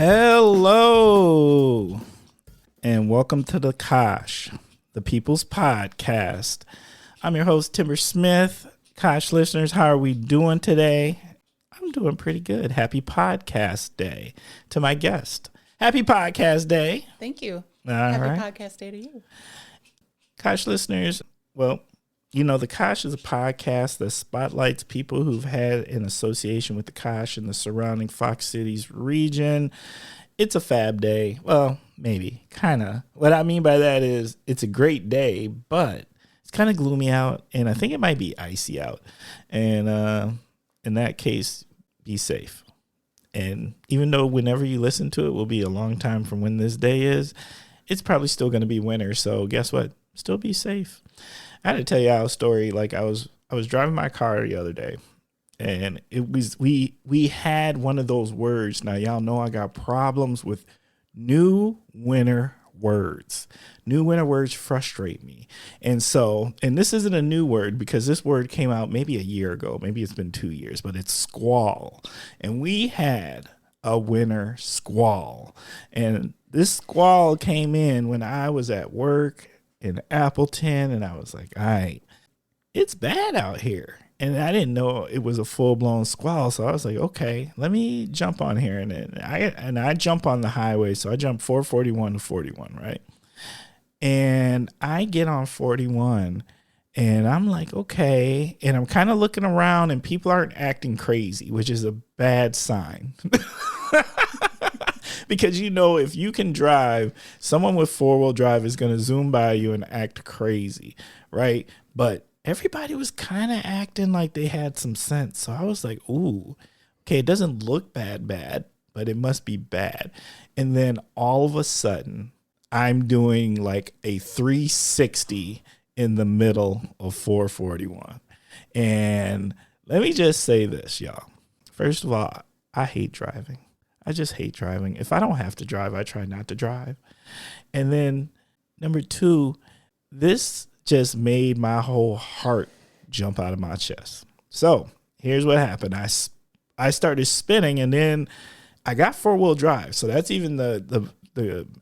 Hello, and welcome to the Kosh, the People's Podcast. I'm your host, Timber Smith. Kosh listeners, how are we doing today? I'm doing pretty good. Happy Podcast Day to my guest. Happy Podcast Day. Thank you. Happy Podcast Day to you. Kosh listeners, well, you know, the Kosh is a podcast that spotlights people who've had an association with the Kosh in the surrounding Fox Cities region. It's a fab day. Well, maybe, kind of. What I mean by that is it's a great day, but it's kind of gloomy out, and I think it might be icy out. And in that case, be safe. And even though whenever you listen to it will be a long time from when this day is, it's probably still going to be winter. So guess what? Still be safe. I had to tell y'all a story. Like I was driving my car the other day, and it was we had one of those words. Now y'all know I got problems with new winter words. New winter words frustrate me. And this isn't a new word because this word came out maybe a year ago. Maybe it's been 2 years, but it's squall. And we had a winter squall. And this squall came in when I was at work in Appleton, and I was like, all right, it's bad out here. And I didn't know it was a full-blown squall, so I was like, okay, let me jump on here. And I jump on the highway, so I jump 441 to 41, right? And I get on 41, and I'm like, okay. And I'm kind of looking around, and people aren't acting crazy, which is a bad sign. Because, you know, if you can drive, someone with four-wheel drive is going to zoom by you and act crazy, right? But everybody was kind of acting like they had some sense. So I was like, ooh, okay, it doesn't look bad, but it must be bad. And then all of a sudden, I'm doing like a 360 in the middle of 441. And let me just say this, y'all. First of all, I hate driving. I just hate driving. If I don't have to drive, I try not to drive. And then number two, this just made my whole heart jump out of my chest. So here's what happened. I started spinning, and then I got four-wheel drive. So that's even the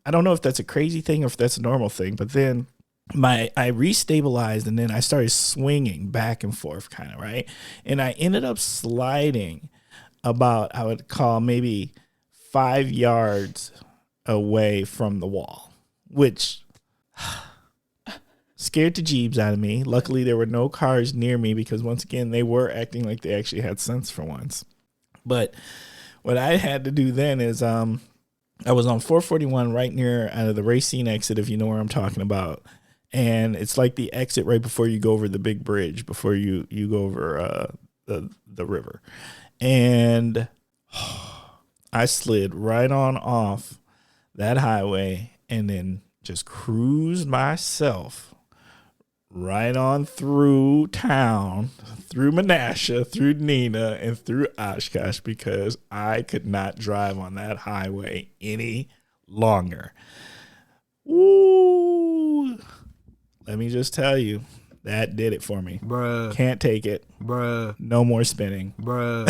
I don't know if that's a crazy thing or if that's a normal thing, but then I restabilized, and then I started swinging back and forth kind of, right? And I ended up sliding about, I would call maybe 5 yards away from the wall, which scared the jeebs out of me. Luckily, there were no cars near me because, once again, they were acting like they actually had sense for once. But what I had to do then is I was on 441 right near the Racine exit, if you know where I'm talking about. And it's like the exit right before you go over the big bridge, before you go over the river. And I slid right on off that highway and then just cruised myself right on through town, through Menasha, through Nina, and through Oshkosh because I could not drive on that highway any longer. Ooh. Let me just tell you, that did it for me. Bruh. Can't take it. Bruh. No more spinning. Bruh.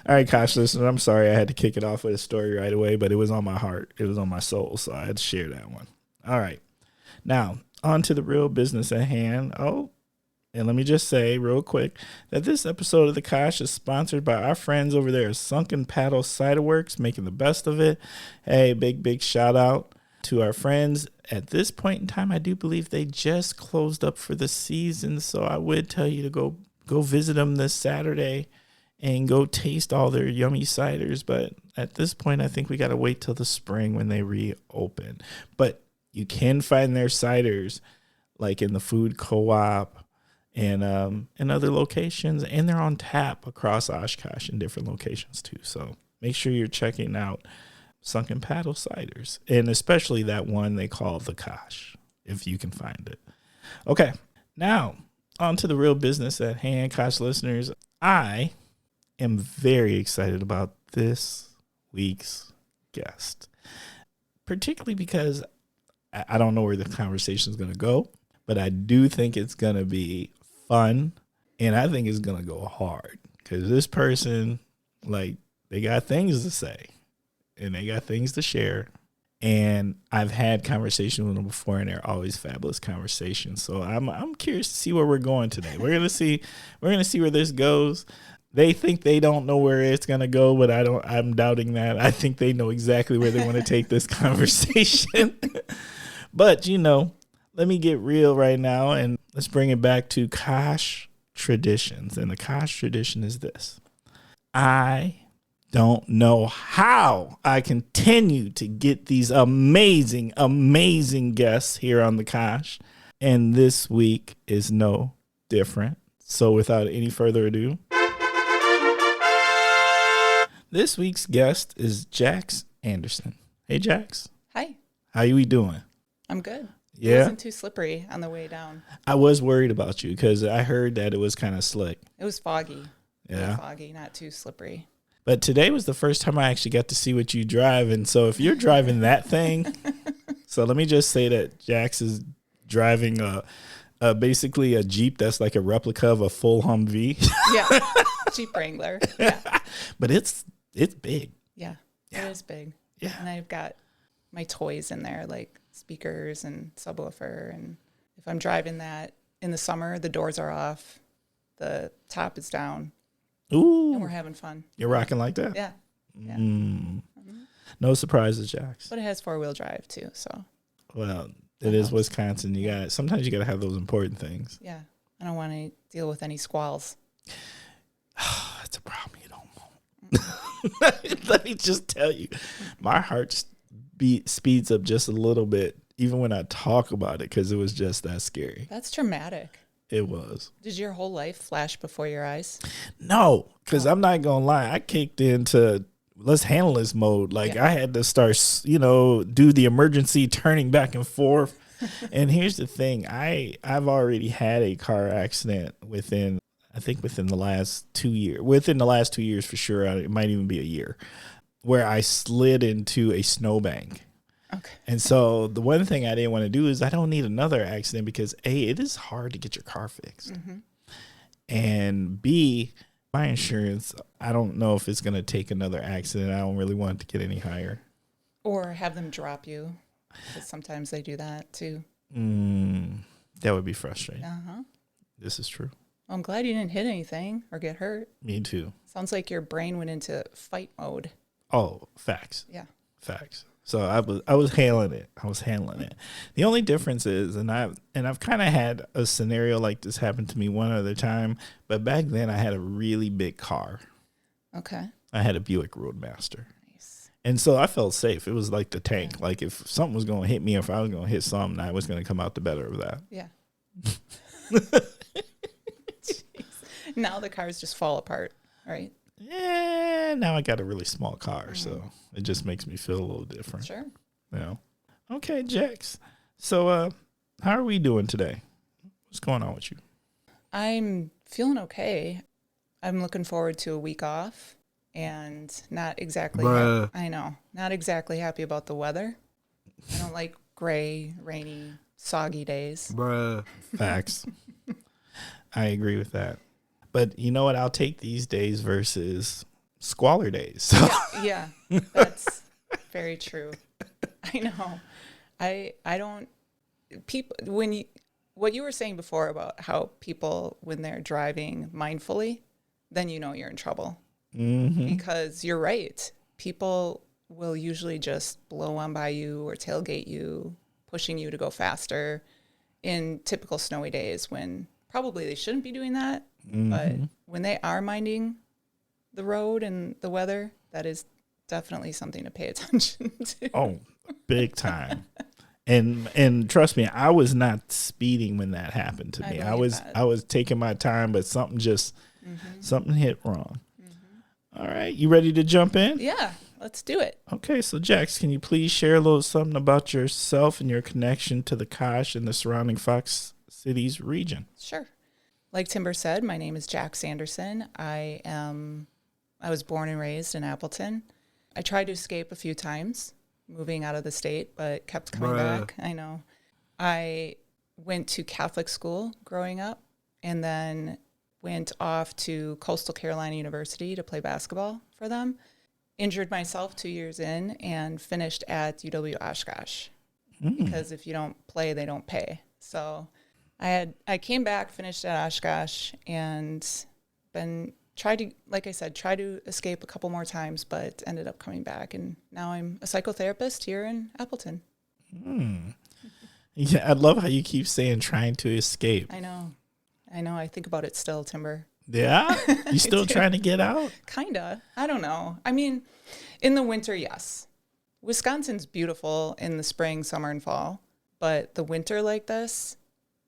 All right, Kosh, listen, I'm sorry I had to kick it off with a story right away, but it was on my heart. It was on my soul, so I had to share that one. All right. Now, on to the real business at hand. Oh, and let me just say real quick that this episode of the Kosh is sponsored by our friends over there at Sunken Paddle Cider Works, making the best of it. Hey, big shout out to our friends. At this point in time, I do believe they just closed up for the season, so I would tell you to go visit them this Saturday and go taste all their yummy ciders. But at this point, I think we got to wait till the spring when they reopen. But you can find their ciders like in the food co-op and other locations, and they're on tap across Oshkosh in different locations too. So make sure you're checking out Sunken Paddle Ciders, and especially that one they call the Kosh, if you can find it. Okay, now on to the real business at hand, Kosh listeners. I am very excited about this week's guest, particularly because I don't know where the conversation is going to go, but I do think it's going to be fun, and I think it's going to go hard because this person, like, They got things to say, and they got things to share. And I've had conversations with them before, and they're always fabulous conversations. So I'm curious to see where we're going today. We're gonna see where this goes. They think they don't know where it's gonna go, but I'm doubting that. I think they know exactly where they want to take this conversation. But let me get real right now, and let's bring it back to Kosh traditions. And the Kosh tradition is this: I don't know how I continue to get these amazing, amazing guests here on the Kosh. And this week is no different. So without any further ado, this week's guest is Jax Anderson. Hey, Jax. Hi. How you doing? I'm good. Yeah. It wasn't too slippery on the way down. I was worried about you because I heard that it was kind of slick. It was foggy. Yeah. It was foggy, not too slippery. But today was the first time I actually got to see what you drive. And so if you're driving that thing, so let me just say that Jax is driving basically a Jeep that's like a replica of a full Humvee. Yeah. Jeep Wrangler. Yeah. But it's big. Yeah. Yeah. It is big. Yeah. And I've got my toys in there, like speakers and subwoofer. And if I'm driving that in the summer, the doors are off, the top is down. Ooh. And we're having fun. You're rocking like that? Yeah. Yeah. No surprises, Jax. But it has 4-wheel drive too, so. Well, it is Wisconsin. Sometimes you got to have those important things. Yeah. I don't want to deal with any squalls. That's a problem you don't want. Let me just tell you, my heart speeds up just a little bit, even when I talk about it, because it was just that scary. That's traumatic. It was. Did your whole life flash before your eyes? No, because I'm not going to lie. I kicked into let's handle this mode. Like I had to start, do the emergency turning back and forth. And here's the thing. I've already had a car accident within the last 2 years. Within the last 2 years for sure. It might even be a year, where I slid into a snowbank. Okay. And so the one thing I didn't want to do is I don't need another accident because A, it is hard to get your car fixed. Mm-hmm. And B, my insurance, I don't know if it's going to take another accident. I don't really want it to get any higher. Or have them drop you. Because sometimes they do that too. That would be frustrating. Uh-huh. This is true. Well, I'm glad you didn't hit anything or get hurt. Me too. Sounds like your brain went into fight mode. Oh, facts. Yeah. Facts. So I was handling it. The only difference is, and I've kind of had a scenario like this happen to me one other time, but back then I had a really big car. Okay. I had a Buick Roadmaster. Nice. And so I felt safe. It was like the tank. Yeah. Like if something was going to hit me, if I was going to hit something, I was going to come out the better of that. Yeah. Now the cars just fall apart, right? Yeah, now I got a really small car, so it just makes me feel a little different. Sure. Okay, Jax. So how are we doing today? What's going on with you? I'm feeling okay. I'm looking forward to a week off and not exactly not exactly happy about the weather. I don't like gray, rainy, soggy days. Facts. I agree with that. But you know what? I'll take these days versus squalor days. So. Yeah, that's very true. I know. I don't. People, what you were saying before about how people, when they're driving mindfully, then you know you're in trouble. Mm-hmm. Because you're right. People will usually just blow on by you or tailgate you, pushing you to go faster in typical snowy days when probably they shouldn't be doing that. Mm-hmm. But when they are minding the road and the weather, that is definitely something to pay attention to. Oh, big time. And trust me, I was not speeding when that happened to me. I was taking my time, but something hit wrong. Mm-hmm. All right, you ready to jump in? Yeah, let's do it. Okay, so Jax, can you please share a little something about yourself and your connection to the Kosh and the surrounding Fox Cities region? Sure. Like Timber said, my name is Jax Anderson. I was born and raised in Appleton. I tried to escape a few times, moving out of the state, but kept coming back. I know. I went to Catholic school growing up and then went off to Coastal Carolina University to play basketball for them. injured myself 2 years in and finished at UW Oshkosh because if you don't play, they don't pay. So I came back, finished at Oshkosh, and try to escape a couple more times, but ended up coming back, and now I'm a psychotherapist here in Appleton. Yeah, I love how you keep saying trying to escape. I know. I think about it still, Timber. Yeah? You still trying to get out? Kinda. I don't know. I mean, in the winter, yes. Wisconsin's beautiful in the spring, summer, and fall, but the winter like this,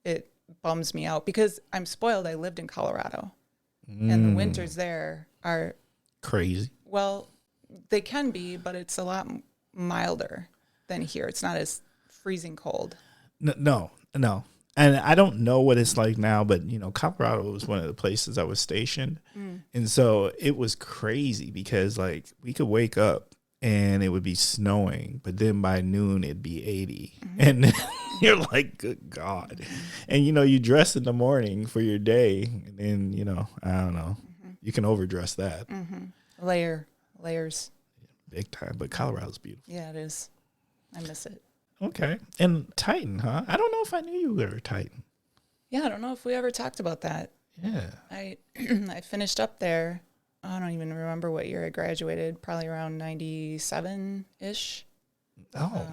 it bums me out because I'm spoiled. I lived in Colorado, and the winters there are crazy. Well, they can be, but it's a lot milder than here. It's not as freezing cold. No. And I don't know what it's like now, but, Colorado was one of the places I was stationed. And so it was crazy because, like, we could wake up and it would be snowing, but then by noon it'd be 80. And then you're like, good God. And, you dress in the morning for your day. And then, I don't know. You can overdress that. Layers. Big time. But Colorado's beautiful. Yeah, it is. I miss it. Okay. And Titan, huh? I don't know if I knew you were a Titan. Yeah, I don't know if we ever talked about that. Yeah. I finished up there. I don't even remember what year I graduated. Probably around 97-ish. Oh.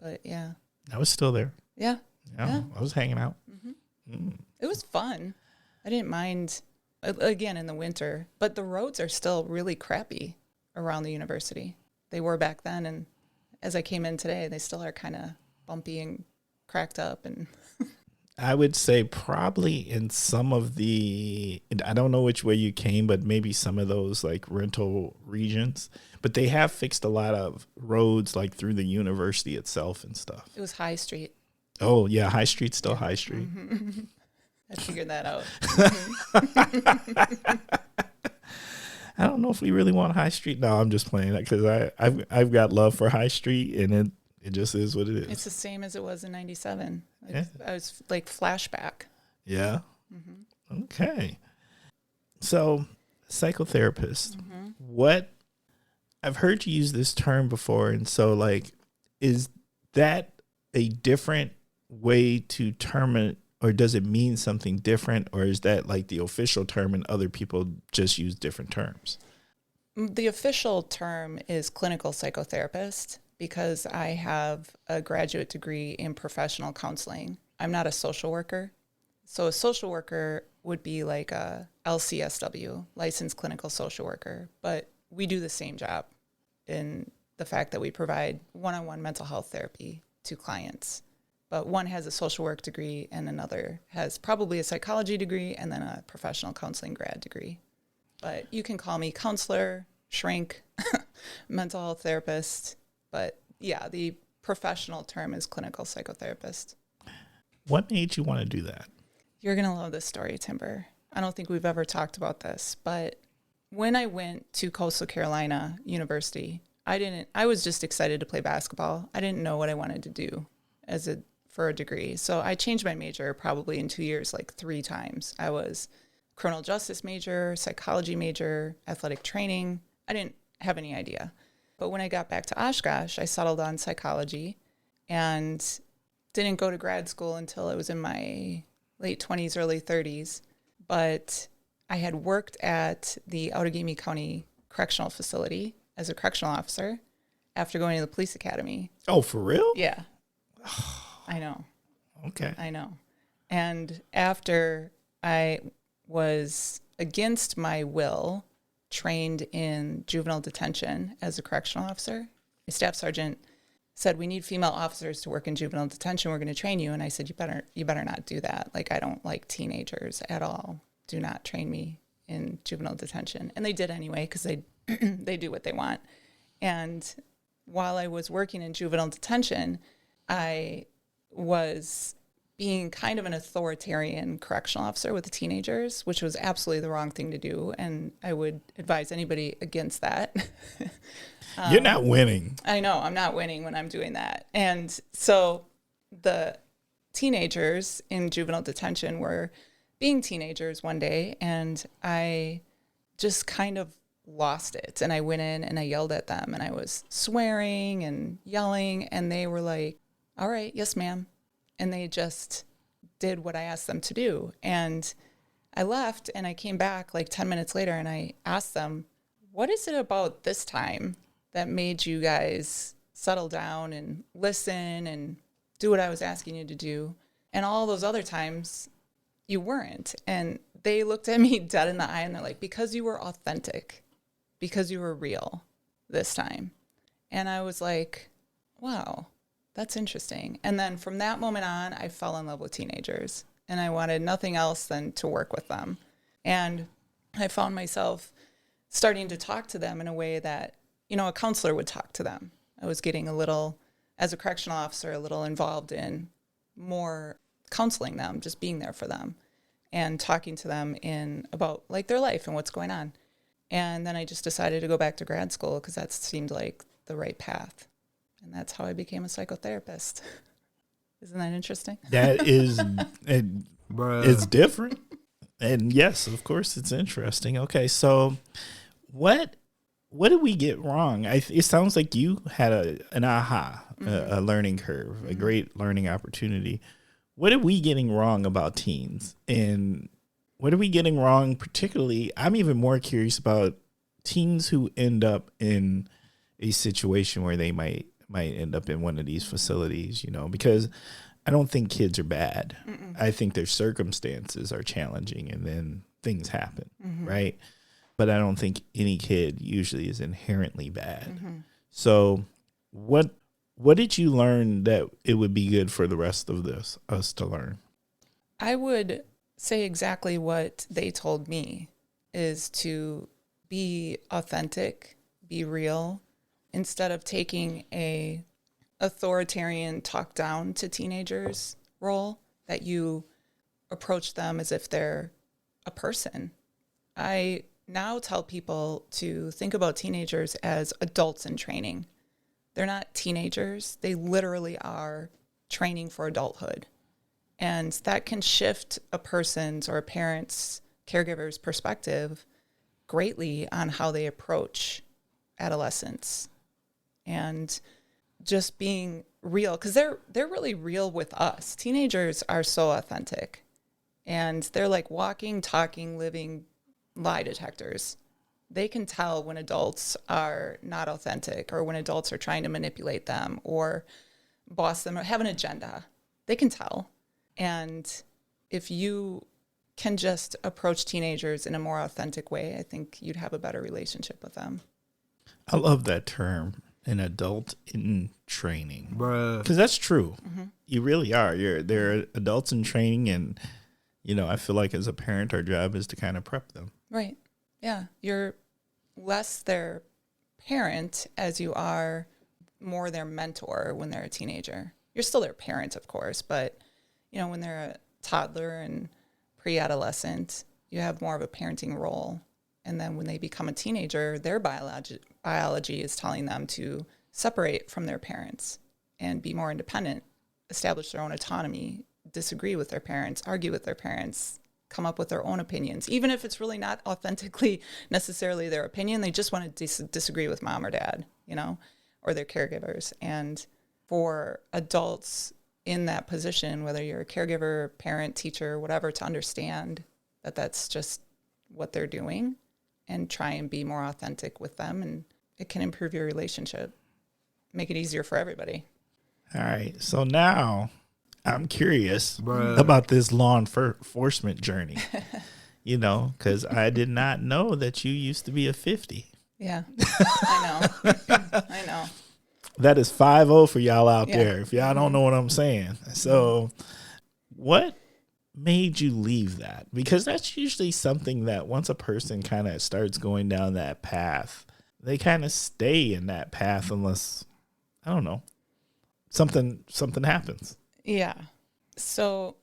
But yeah. I was still there. Yeah. Yeah. I was hanging out. It was fun. I didn't mind, again, in the winter. But the roads are still really crappy around the university. They were back then, and as I came in today, they still are kind of bumpy and cracked up. And I would say probably in some of I don't know which way you came, but maybe some of those like rental regions. But they have fixed a lot of roads like through the university itself and stuff. It was High Street. Oh, yeah. High Street's still High Street. I figured that out. I don't know if we really want High Street. No, I'm just playing that because I've got love for High Street, and it just is what it is. It's the same as it was in 97. Yeah. I was like flashback. Yeah. Okay. So, psychotherapist, what I've heard you use this term before, and so like, is that a different way to term it? Or does it mean something different? Or is that like the official term and other people just use different terms? The official term is clinical psychotherapist because I have a graduate degree in professional counseling. I'm not a social worker. So a social worker would be like a LCSW, licensed clinical social worker. But we do the same job in the fact that we provide one-on-one mental health therapy to clients. But one has a social work degree and another has probably a psychology degree and then a professional counseling grad degree. But you can call me counselor, shrink, mental health therapist. But yeah, the professional term is clinical psychotherapist. What made you want to do that? You're going to love this story, Timber. I don't think we've ever talked about this, but when I went to Coastal Carolina University, I was just excited to play basketball. I didn't know what I wanted to do for a degree. So I changed my major probably in 2 years, like 3 times. I was criminal justice major, psychology major, athletic training. I didn't have any idea. But when I got back to Oshkosh, I settled on psychology and didn't go to grad school until I was in my late 20s, early 30s. But I had worked at the Outagamie County Correctional Facility as a correctional officer after going to the police academy. Oh, for real? Yeah. I know. Okay. I know. And after I was, against my will, trained in juvenile detention as a correctional officer, my staff sergeant said, we need female officers to work in juvenile detention. We're going to train you. And I said, you better not do that. Like, I don't like teenagers at all. Do not train me in juvenile detention. And they did anyway, because they do what they want. And while I was working in juvenile detention, I was being kind of an authoritarian correctional officer with the teenagers, which was absolutely the wrong thing to do. And I would advise anybody against that. You're not winning. I know, I'm not winning when I'm doing that. And so the teenagers in juvenile detention were being teenagers one day, and I just kind of lost it. And I went in and I yelled at them and I was swearing and yelling. And they were like, all right, yes, ma'am. And they just did what I asked them to do. And I left and I came back like 10 minutes later and I asked them, what is it about this time that made you guys settle down and listen and do what I was asking you to do? And all those other times you weren't. And they looked at me dead in the eye and they're like, because you were authentic, because you were real this time. And I was like, wow, that's interesting. And then from that moment on, I fell in love with teenagers and I wanted nothing else than to work with them. And I found myself starting to talk to them in a way that, you know, a counselor would talk to them. I was getting a little, as a correctional officer, a little involved in more counseling them, just being there for them and talking to them in about like their life and what's going on. And then I just decided to go back to grad school because that seemed like the right path. And that's how I became a psychotherapist. Isn't that interesting? That is, it's different. And yes, of course, it's interesting. Okay, so what did we get wrong? It sounds like you had an aha, a learning curve, a great learning opportunity. What are we getting wrong about teens? And what are we getting wrong particularly? I'm even more curious about teens who end up in a situation where they might end up in one of these facilities, you know, because I don't think kids are bad. I think their circumstances are challenging and then things happen, right? But I don't think any kid usually is inherently bad. So what did you learn that it would be good for the rest of us to learn? I would say exactly what they told me, is to be authentic, be real, instead of taking a authoritarian talk down to teenagers role, that you approach them as if they're a person. I now tell people to think about teenagers as adults in training. They're not teenagers. They literally are training for adulthood. And that can shift a person's or a parent's, caregiver's perspective greatly on how they approach adolescence. And just being real, because they're really real with us. Teenagers are so authentic. And they're like walking, talking, living lie detectors. They can tell when adults are not authentic or when adults are trying to manipulate them or boss them or have an agenda. They can tell. And if you can just approach teenagers in a more authentic way, I think you'd have a better relationship with them. I love that term, an adult in training. Because that's true. You really are. They're adults in training, and, you know, I feel like as a parent, our job is to kind of prep them. Right. Yeah. You're less their parent as you are more their mentor when they're a teenager. You're still their parent, of course, but, you know, when they're a toddler and pre-adolescent, you have more of a parenting role. And then when they become a teenager, their biology is telling them to separate from their parents and be more independent, establish their own autonomy, disagree with their parents, argue with their parents, come up with their own opinions. Even if it's really not authentically necessarily their opinion, they just want to disagree with mom or dad, you know, or their caregivers. And for adults in that position, whether you're a caregiver, parent, teacher, whatever, to understand that that's just what they're doing and try and be more authentic with them, and it can improve your relationship, make it easier for everybody. All right. So now I'm curious about this law enforcement journey, you know, because I did not know that you used to be a 50. Yeah, I know. I know. That is 5-0 for y'all out there, if y'all don't know what I'm saying. So what made you leave that? Because that's usually something that once a person kind of starts going down that path, they kind of stay in that path unless, I don't know, something happens. Yeah. So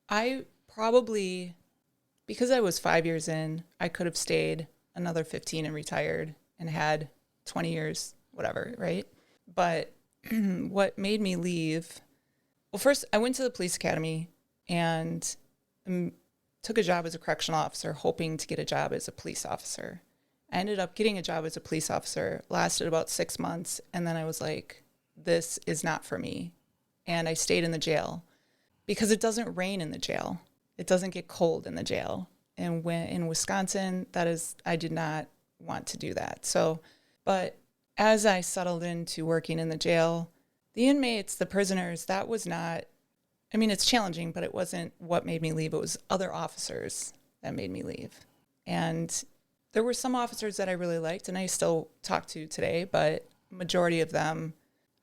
I probably, because I was 5 years in, I could have stayed another 15 and retired and had 20 years, whatever, right? But what made me leave, well, first I went to the police academy and took a job as a correctional officer, hoping to get a job as a police officer. I ended up getting a job as a police officer, lasted about 6 months. And then I was like, this is not for me. And I stayed in the jail because it doesn't rain in the jail. It doesn't get cold in the jail. And when in Wisconsin, I did not want to do that. So, but as I settled into working in the jail, the inmates, the prisoners, that was not, I mean, it's challenging, but it wasn't what made me leave. It was other officers that made me leave. And there were some officers that I really liked and I still talk to today, but majority of them,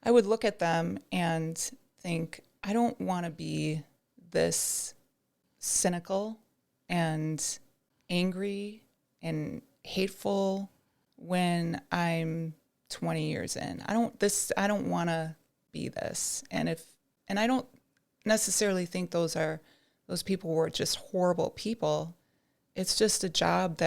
I would look at them and think, I don't want to be this cynical and angry and hateful when I'm 20 years in. I don't want to be this. And I don't necessarily think those people were just horrible people. It's just a job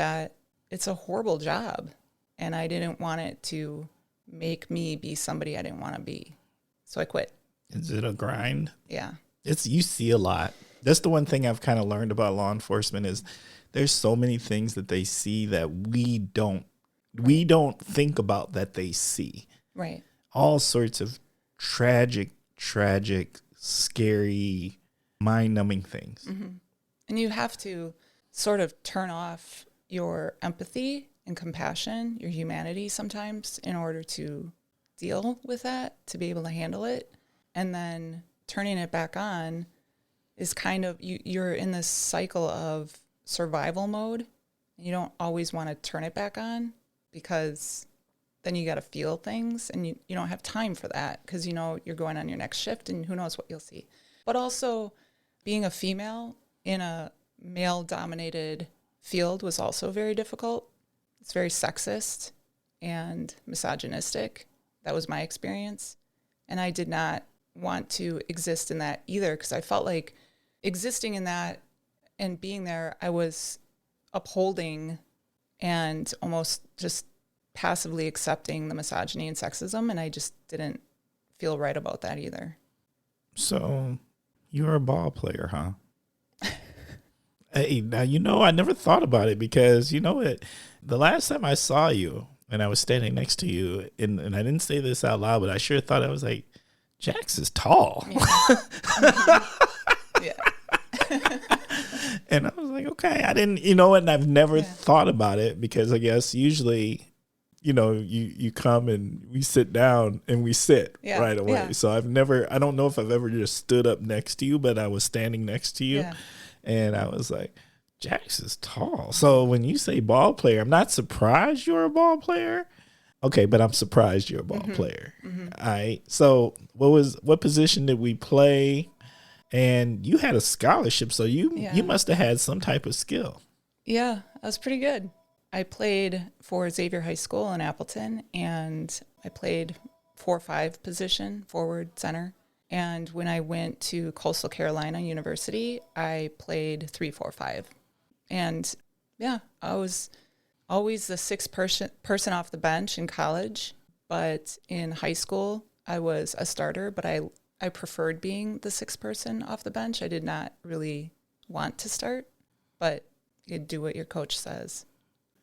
it's a horrible job. And I didn't want it to make me be somebody I didn't want to be. So I quit. Is it a grind? Yeah. You see a lot. That's the one thing I've kind of learned about law enforcement is there's so many things that they see that we don't think about that they see. Right. All sorts of tragic, scary, mind-numbing things. Mm-hmm. And you have to sort of turn off your empathy and compassion, your humanity sometimes in order to deal with that, to be able to handle it. And then turning it back on is kind of, you're in this cycle of survival mode. You don't always want to turn it back on because then you got to feel things and you don't have time for that because you're going on your next shift and who knows what you'll see. But also being a female in a male-dominated field was also very difficult. It's very sexist and misogynistic. That was my experience. And I did not want to exist in that either because I felt like existing in that and being there, I was upholding and almost just passively accepting the misogyny and sexism, and I just didn't feel right about that either. So you're a ball player, huh? Hey, now, I never thought about it because the last time I saw you and I was standing next to you, and I didn't say this out loud, but I sure thought I was like, Jax is tall. Yeah. Yeah. And I was like, okay, I didn't, and I've never thought about it because I guess usually, you come and we sit down and we sit right away. Yeah. So I don't know if I've ever just stood up next to you, but I was standing next to you and I was like, Jax is tall. So when you say ball player, I'm not surprised you're a ball player. Okay, but I'm surprised you're a ball player. Mm-hmm. All right. So what position did we play? And you had a scholarship, so you must have had some type of skill. Yeah, I was pretty good. I played for Xavier High School in Appleton, and I played 4-5 position, forward, center. And when I went to Coastal Carolina University, I played 3-4-5. And I was always the sixth person off the bench in college, but in high school, I was a starter, but I preferred being the sixth person off the bench. I did not really want to start, but you do what your coach says.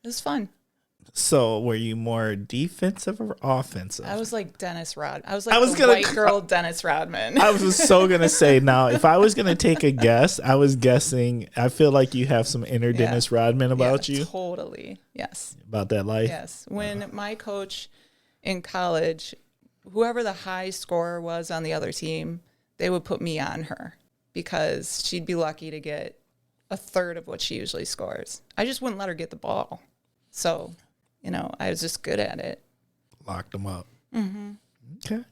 It was fun. So were you more defensive or offensive? I was like Dennis Rodman. I was like the white girl Dennis Rodman. I was so going to say, now, if I was going to take a guess, I feel like you have some inner Dennis Rodman about you. Totally. Yes. About that life? Yes. When my coach in college, whoever the high scorer was on the other team, they would put me on her because she'd be lucky to get a third of what she usually scores. I just wouldn't let her get the ball. So, I was just good at it. Locked them up. Mm-hmm. Okay.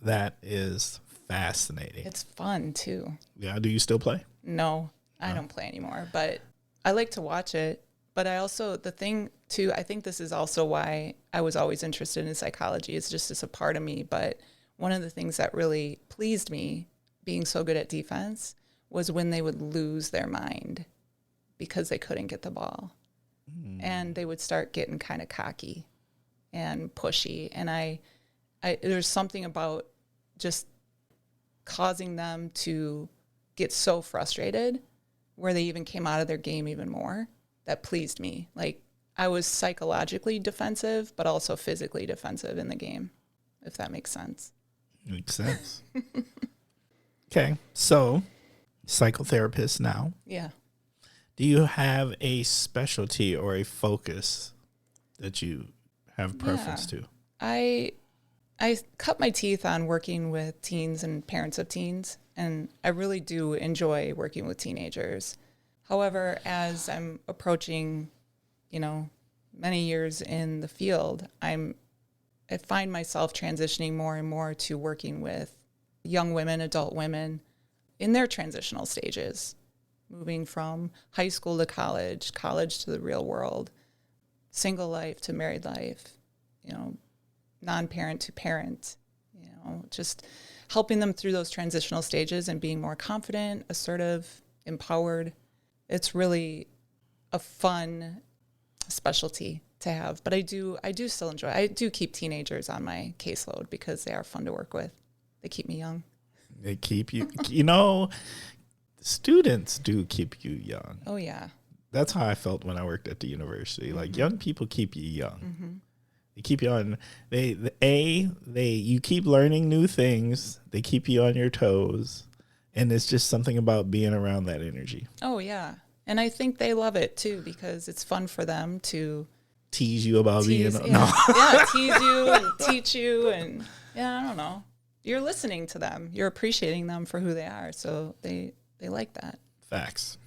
That is fascinating. It's fun, too. Yeah. Do you still play? No, I don't play anymore, but I like to watch it. But I also, the thing, too, I think this is also why I was always interested in psychology. It's just as a part of me. But one of the things that really pleased me, being so good at defense, was when they would lose their mind because they couldn't get the ball. And they would start getting kind of cocky and pushy. And I there's something about just causing them to get so frustrated where they even came out of their game even more that pleased me. Like, I was psychologically defensive, but also physically defensive in the game, if that makes sense. Makes sense. Okay. So, psychotherapist now. Yeah. Do you have a specialty or a focus that you have preference to? I cut my teeth on working with teens and parents of teens, and I really do enjoy working with teenagers. However, as I'm approaching, many years in the field, I find myself transitioning more and more to working with young women, adult women in their transitional stages, moving from high school to college to the real world, single life to married life, non-parent to parent, just helping them through those transitional stages and being more confident, assertive, empowered. It's really a fun specialty to have, but I do still enjoy. I do keep teenagers on my caseload because they are fun to work with. They keep me young. They keep you, students do keep you young. Oh yeah. That's how I felt when I worked at the university. Mm-hmm. Like young people keep you young. Mm-hmm. They keep you on. You keep learning new things. They keep you on your toes, and it's just something about being around that energy. Oh yeah, and I think they love it too because it's fun for them to tease you about being. Yeah. No. Yeah, tease you and teach you, and I don't know. You're listening to them. You're appreciating them for who they are, so they like that. Facts.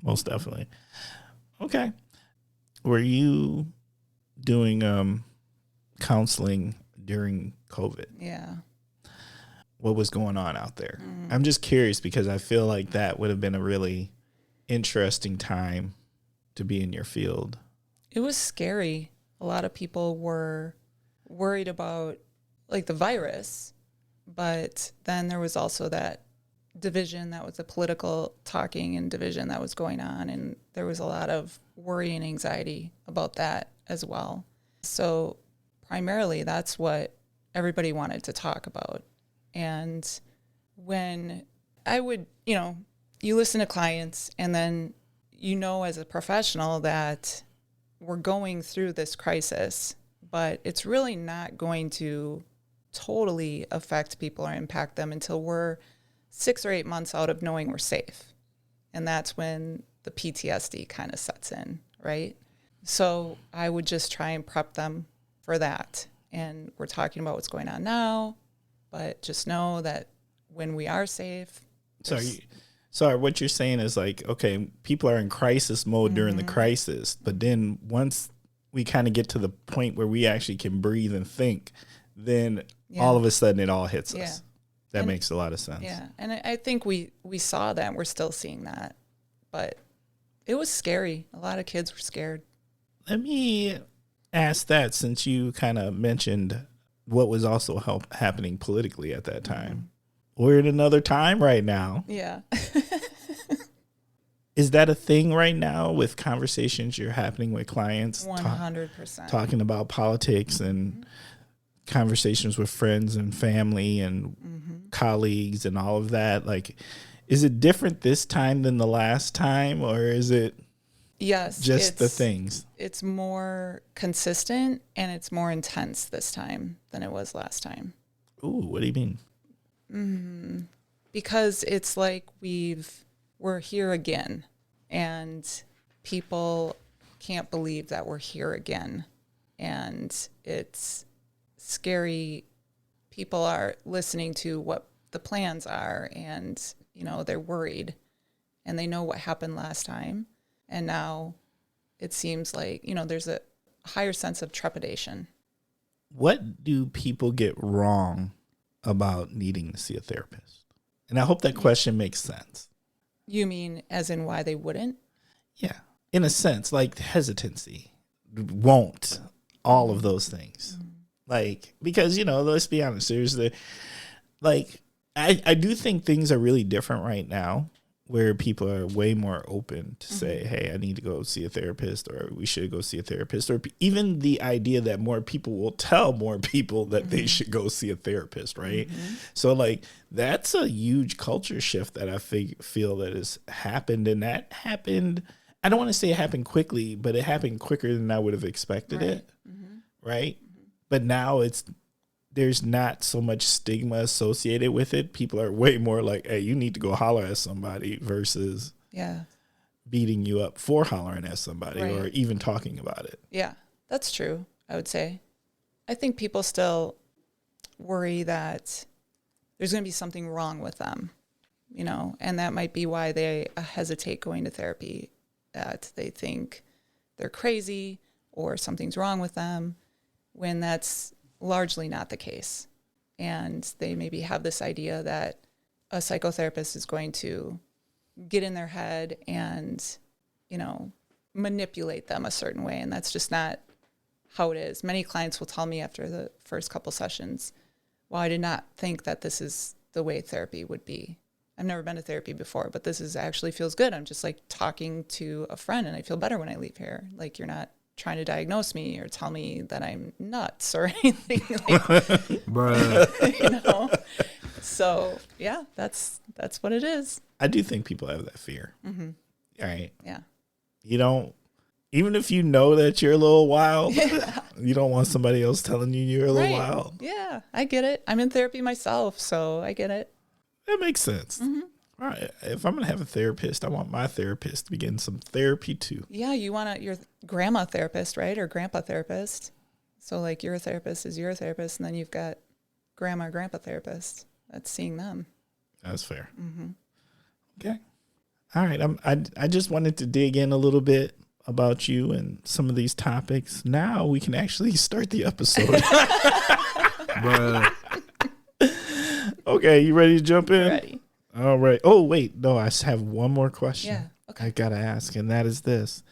Most definitely. Okay. Were you doing counseling during COVID? Yeah. What was going on out there? I'm just curious because I feel like that would have been a really interesting time to be in your field. It was scary. A lot of people were worried about like the virus, but then there was also that division, that was the political talking and division that was going on, and there was a lot of worry and anxiety about that as well. So primarily that's what everybody wanted to talk about. And when I would, you listen to clients and then as a professional that we're going through this crisis, but it's really not going to totally affect people or impact them until we're 6 or 8 months out of knowing we're safe. And that's when the PTSD kind of sets in, right? So I would just try and prep them for that. And we're talking about what's going on now, but just know that when we are safe. Sorry, what you're saying is like, okay, people are in crisis mode during the crisis, but then once we kind of get to the point where we actually can breathe and think, then all of a sudden it all hits us. That makes a lot of sense. Yeah, and I think we saw that, and we're still seeing that. But it was scary. A lot of kids were scared. Let me ask that, since you kind of mentioned what was also happening politically at that time. We're in another time right now. Yeah. Is that a thing right now with conversations you're happening with clients? 100%. Talking about politics and conversations with friends and family and colleagues and all of that. Like, is it different this time than the last time, or is it just the things? It's more consistent and it's more intense this time than it was last time. Ooh, what do you mean? Because it's like we're here again, and people can't believe that we're here again, and it's scary. People are listening to what the plans are, and they're worried, and they know what happened last time, and now it seems like there's a higher sense of trepidation. What do people get wrong about needing to see a therapist? And I hope that question makes sense. You mean as in why they wouldn't? Yeah, in a sense, like hesitancy, won't, all of those things. Like, because, let's be honest, there's I do think things are really different right now, where people are way more open to say, hey, I need to go see a therapist, or we should go see a therapist, or even the idea that more people will tell more people that they should go see a therapist, right? So, like, that's a huge culture shift that I feel that has happened, and that happened I don't want to say it happened quickly, but it happened quicker than I would have expected it. Right. But now there's not so much stigma associated with it. People are way more like, hey, you need to go holler at somebody versus beating you up for hollering at somebody or even talking about it. Yeah, that's true, I would say. I think people still worry that there's going to be something wrong with them, you know, and that might be why they hesitate going to therapy, that they think they're crazy or something's wrong with them, when that's largely not the case. And they maybe have this idea that a psychotherapist is going to get in their head and, you know, manipulate them a certain way. And that's just not how it is. Many clients will tell me after the first couple sessions, well, I did not think that this is the way therapy would be. I've never been to therapy before, but this is actually feels good. I'm just like talking to a friend and I feel better when I leave here. Like, you're not trying to diagnose me or tell me that I'm nuts or anything like Bruh. You know? So yeah, that's what it is. I do think people have that fear. All right. Yeah. You don't, even if you know that you're a little wild, you don't want somebody else telling you you're a little wild. Yeah, I get it. I'm in therapy myself, so I get it. That makes sense. All right. If I'm going to have a therapist, I want my therapist to be getting some therapy too. Yeah, you want your grandma therapist, right? Or grandpa therapist. So like your therapist is your therapist, and then you've got grandma, grandpa therapist. That's seeing them. That's fair. Okay. All right. I just wanted to dig in a little bit about you and some of these topics. Now we can actually start the episode. Bruh. Okay, you ready to jump in? Ready. All right. Oh, wait. No, I just have one more question. Yeah. Okay. I got to ask, and that is this.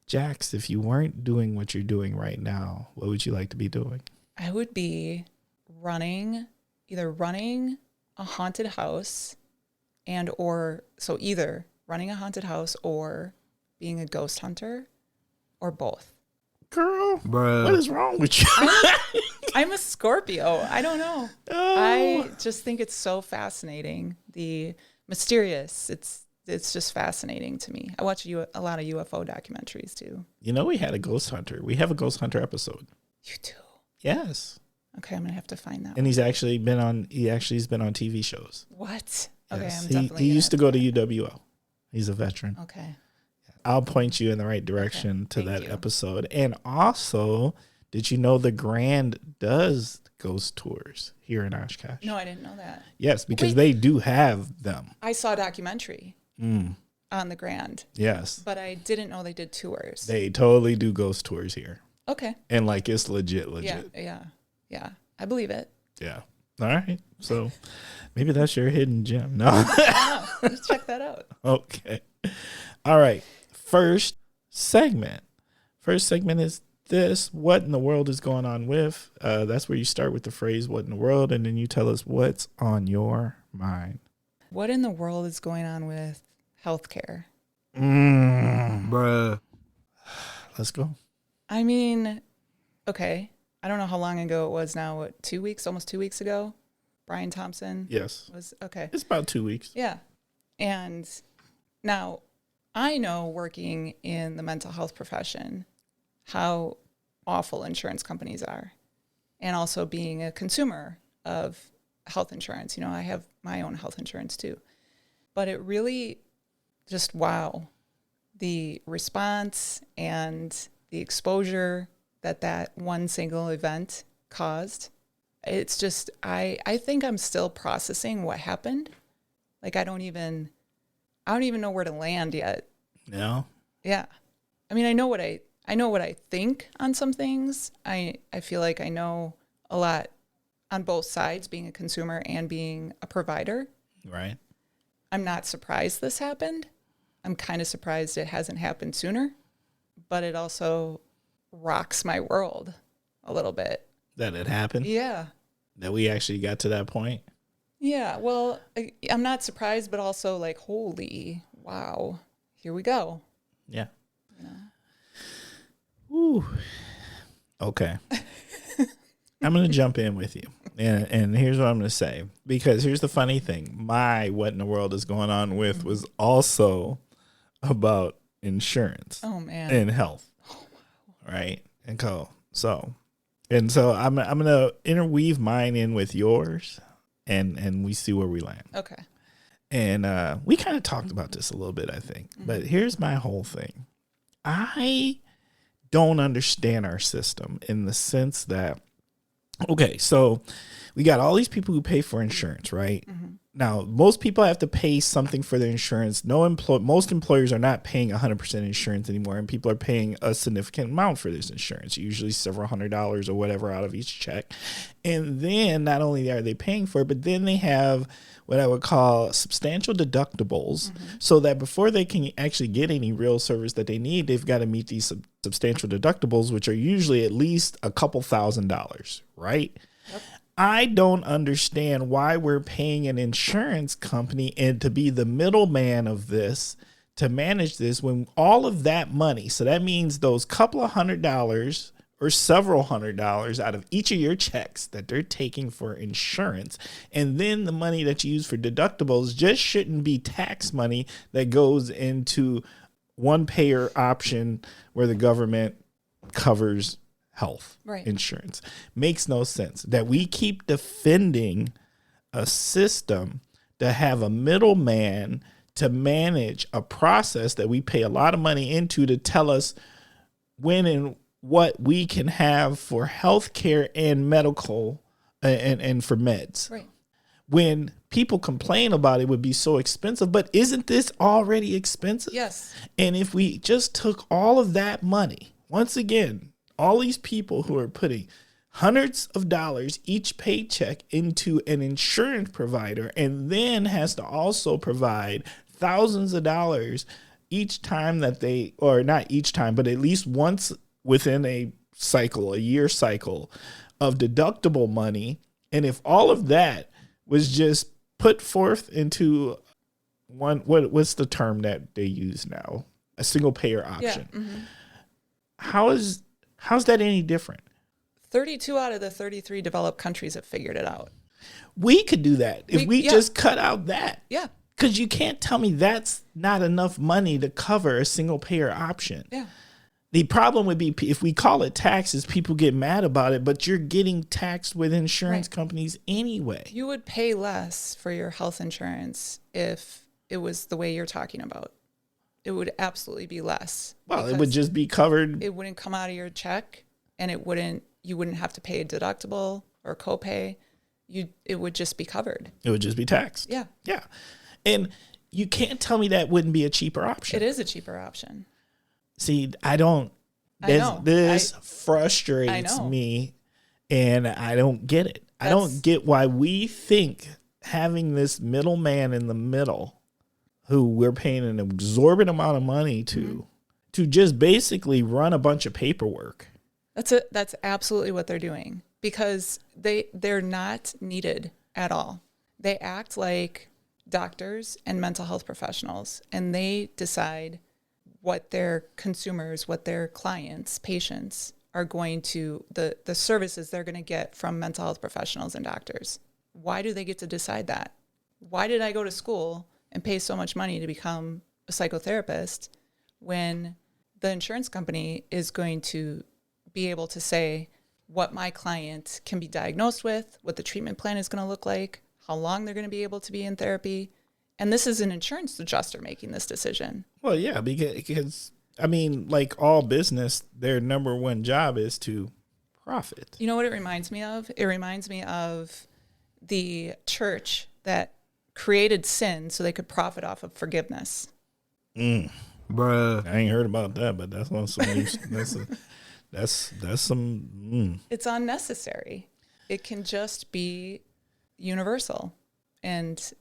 Jax, if you weren't doing what you're doing right now, what would you like to be doing? I would be either running a haunted house either running a haunted house or being a ghost hunter or both. Girl, bruh, what is wrong with you? I'm a Scorpio. I don't know. Oh. I just think it's so fascinating. The mysterious. It's just fascinating to me. I watch a lot of UFO documentaries too. You know, we had a ghost hunter. We have a ghost hunter episode. You do? Yes. Okay, I'm gonna have to find that. And he's been on TV shows. What? Okay, yes. I'm definitely. He used to go to UWO. He's a veteran. Okay. I'll point you in the right direction to that episode. And also, did you know the Grand does ghost tours here in Oshkosh? No, I didn't know that. Yes, because they do have them. I saw a documentary on the Grand. Yes. But I didn't know they did tours. They totally do ghost tours here. Okay. And like it's legit. Yeah. I believe it. Yeah. All right. So maybe that's your hidden gem. No. Let's check that out. Okay. All right. First segment is this. What in the world is going on with? That's where you start with the phrase, what in the world? And then you tell us what's on your mind. What in the world is going on with healthcare? Bruh. Let's go. I mean, okay. I don't know how long ago it was now. What, 2 weeks? Almost 2 weeks ago? Brian Thompson? Yes. Was okay. It's about 2 weeks. Yeah. And now I know, working in the mental health profession, how awful insurance companies are. And also being a consumer of health insurance. You know, I have my own health insurance too. But it really just, wow. The response and the exposure that one single event caused. It's just, I think I'm still processing what happened. Like, I don't even know where to land yet. No. Yeah. I mean, I know what I think on some things. I feel like I know a lot on both sides, being a consumer and being a provider. Right. I'm not surprised this happened. I'm kind of surprised it hasn't happened sooner, but it also rocks my world a little bit. That it happened? Yeah. That we actually got to that point? Yeah. Well, I'm not surprised, but also like, holy, wow, here we go. Yeah. You know? Ooh. Okay. I'm going to jump in with you. And here's what I'm going to say. Because here's the funny thing. My what in the world is going on with was also about insurance Oh man. and health, right? And so I'm gonna interweave mine in with yours, and we see where we land. Okay. And we kind of talked about this a little bit, I think. But here's my whole thing. I don't understand our system in the sense that, okay, so we got all these people who pay for insurance, right? Now, most people have to pay something for their insurance. Most employers are not paying 100% insurance anymore, and people are paying a significant amount for this insurance, usually several $100s or whatever out of each check. And then not only are they paying for it, but then they have what I would call substantial deductibles, so that before they can actually get any real service that they need, they've got to meet these substantial deductibles, which are usually at least a couple $1,000s, right? Yep. I don't understand why we're paying an insurance company and to be the middleman of this, to manage this, when all of that money, so that means those couple of $100s or several $100s out of each of your checks that they're taking for insurance, and then the money that you use for deductibles just shouldn't be tax money that goes into one payer option where the government covers health insurance. Makes no sense that we keep defending a system to have a middleman to manage a process that we pay a lot of money into to tell us when and what we can have for healthcare and medical and for meds. Right. When people complain about it would be so expensive, but isn't this already expensive? Yes. And if we just took all of that money, once again, all these people who are putting hundreds of dollars each paycheck into an insurance provider and then has to also provide thousands of dollars each time that they, or not each time, but at least once within a cycle, a year cycle of deductible money. And if all of that was just put forth into one, what's the term that they use now? A single payer option. Yeah. How's that any different? 32 out of the 33 developed countries have figured it out. We could do that if we just cut out that. Yeah. Because you can't tell me that's not enough money to cover a single payer option. Yeah. The problem would be if we call it taxes, people get mad about it, but you're getting taxed with insurance companies anyway. You would pay less for your health insurance if it was the way you're talking about. It would absolutely be less. Well, it would just be covered. It wouldn't come out of your check, and you wouldn't have to pay a deductible or copay. It would just be covered. It would just be taxed. Yeah. Yeah. And you can't tell me that wouldn't be a cheaper option. It is a cheaper option. See, this frustrates me, and I don't get it. I don't get why we think having this middleman in the middle, who we're paying an exorbitant amount of money to just basically run a bunch of paperwork. That's absolutely what they're doing, because they're not needed at all. They act like doctors and mental health professionals, and they decide what their consumers, what their clients, patients are going to, the services they're going to get from mental health professionals and doctors. Why do they get to decide that? Why did I go to school and pay so much money to become a psychotherapist when the insurance company is going to be able to say what my client can be diagnosed with, what the treatment plan is going to look like, how long they're going to be able to be in therapy? And this is an insurance adjuster making this decision. Well, yeah, because I mean, like all business, their number one job is to profit. You know what it reminds me of? It reminds me of the church that created sin so they could profit off of forgiveness. Bruh, I ain't heard about that, but that's on some. that's some. It's unnecessary. It can just be universal, and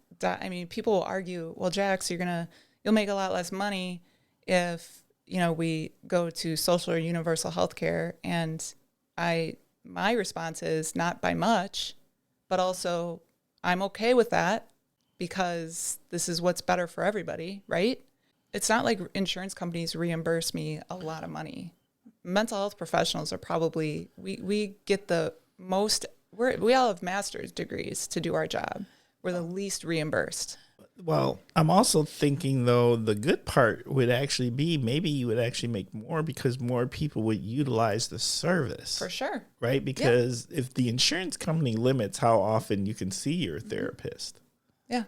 people will argue, well, Jax, you'll make a lot less money if we go to social or universal health care. And my response is not by much, but also I'm okay with that because this is what's better for everybody, right? It's not like insurance companies reimburse me a lot of money. Mental health professionals are probably, we get the most, we all have master's degrees to do our job. We're the least reimbursed. Well, I'm also thinking, though, the good part would actually be maybe you would actually make more because more people would utilize the service. For sure. Right? Because if the insurance company limits how often you can see your therapist. Yeah.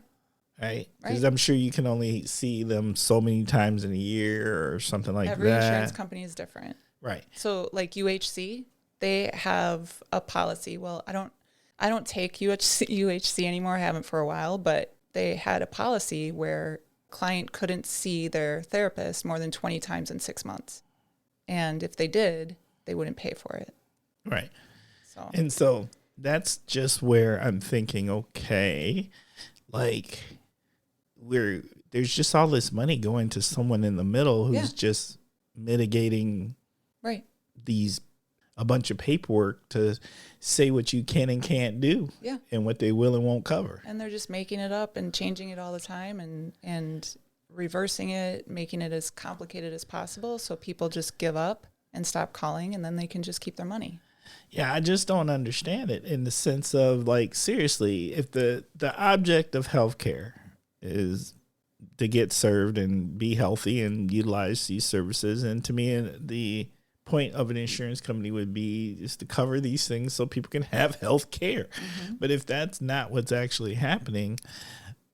Right? Because I'm sure you can only see them so many times in a year or something like Every that. insurance company is different. Right. So like UHC, they have a policy. Well, I don't take UHC anymore. I haven't for a while, but they had a policy where client couldn't see their therapist more than 20 times in 6 months. And if they did, they wouldn't pay for it. Right. So that's just where I'm thinking, okay, like there's just all this money going to someone in the middle who's just mitigating a bunch of paperwork to say what you can and can't do and what they will and won't cover. And they're just making it up and changing it all the time and reversing it, making it as complicated as possible so people just give up and stop calling and then they can just keep their money. Yeah, I just don't understand it in the sense of, like, seriously, if the object of healthcare is to get served and be healthy and utilize these services, and to me, the point of an insurance company would be just to cover these things so people can have health care. Mm-hmm. But if that's not what's actually happening,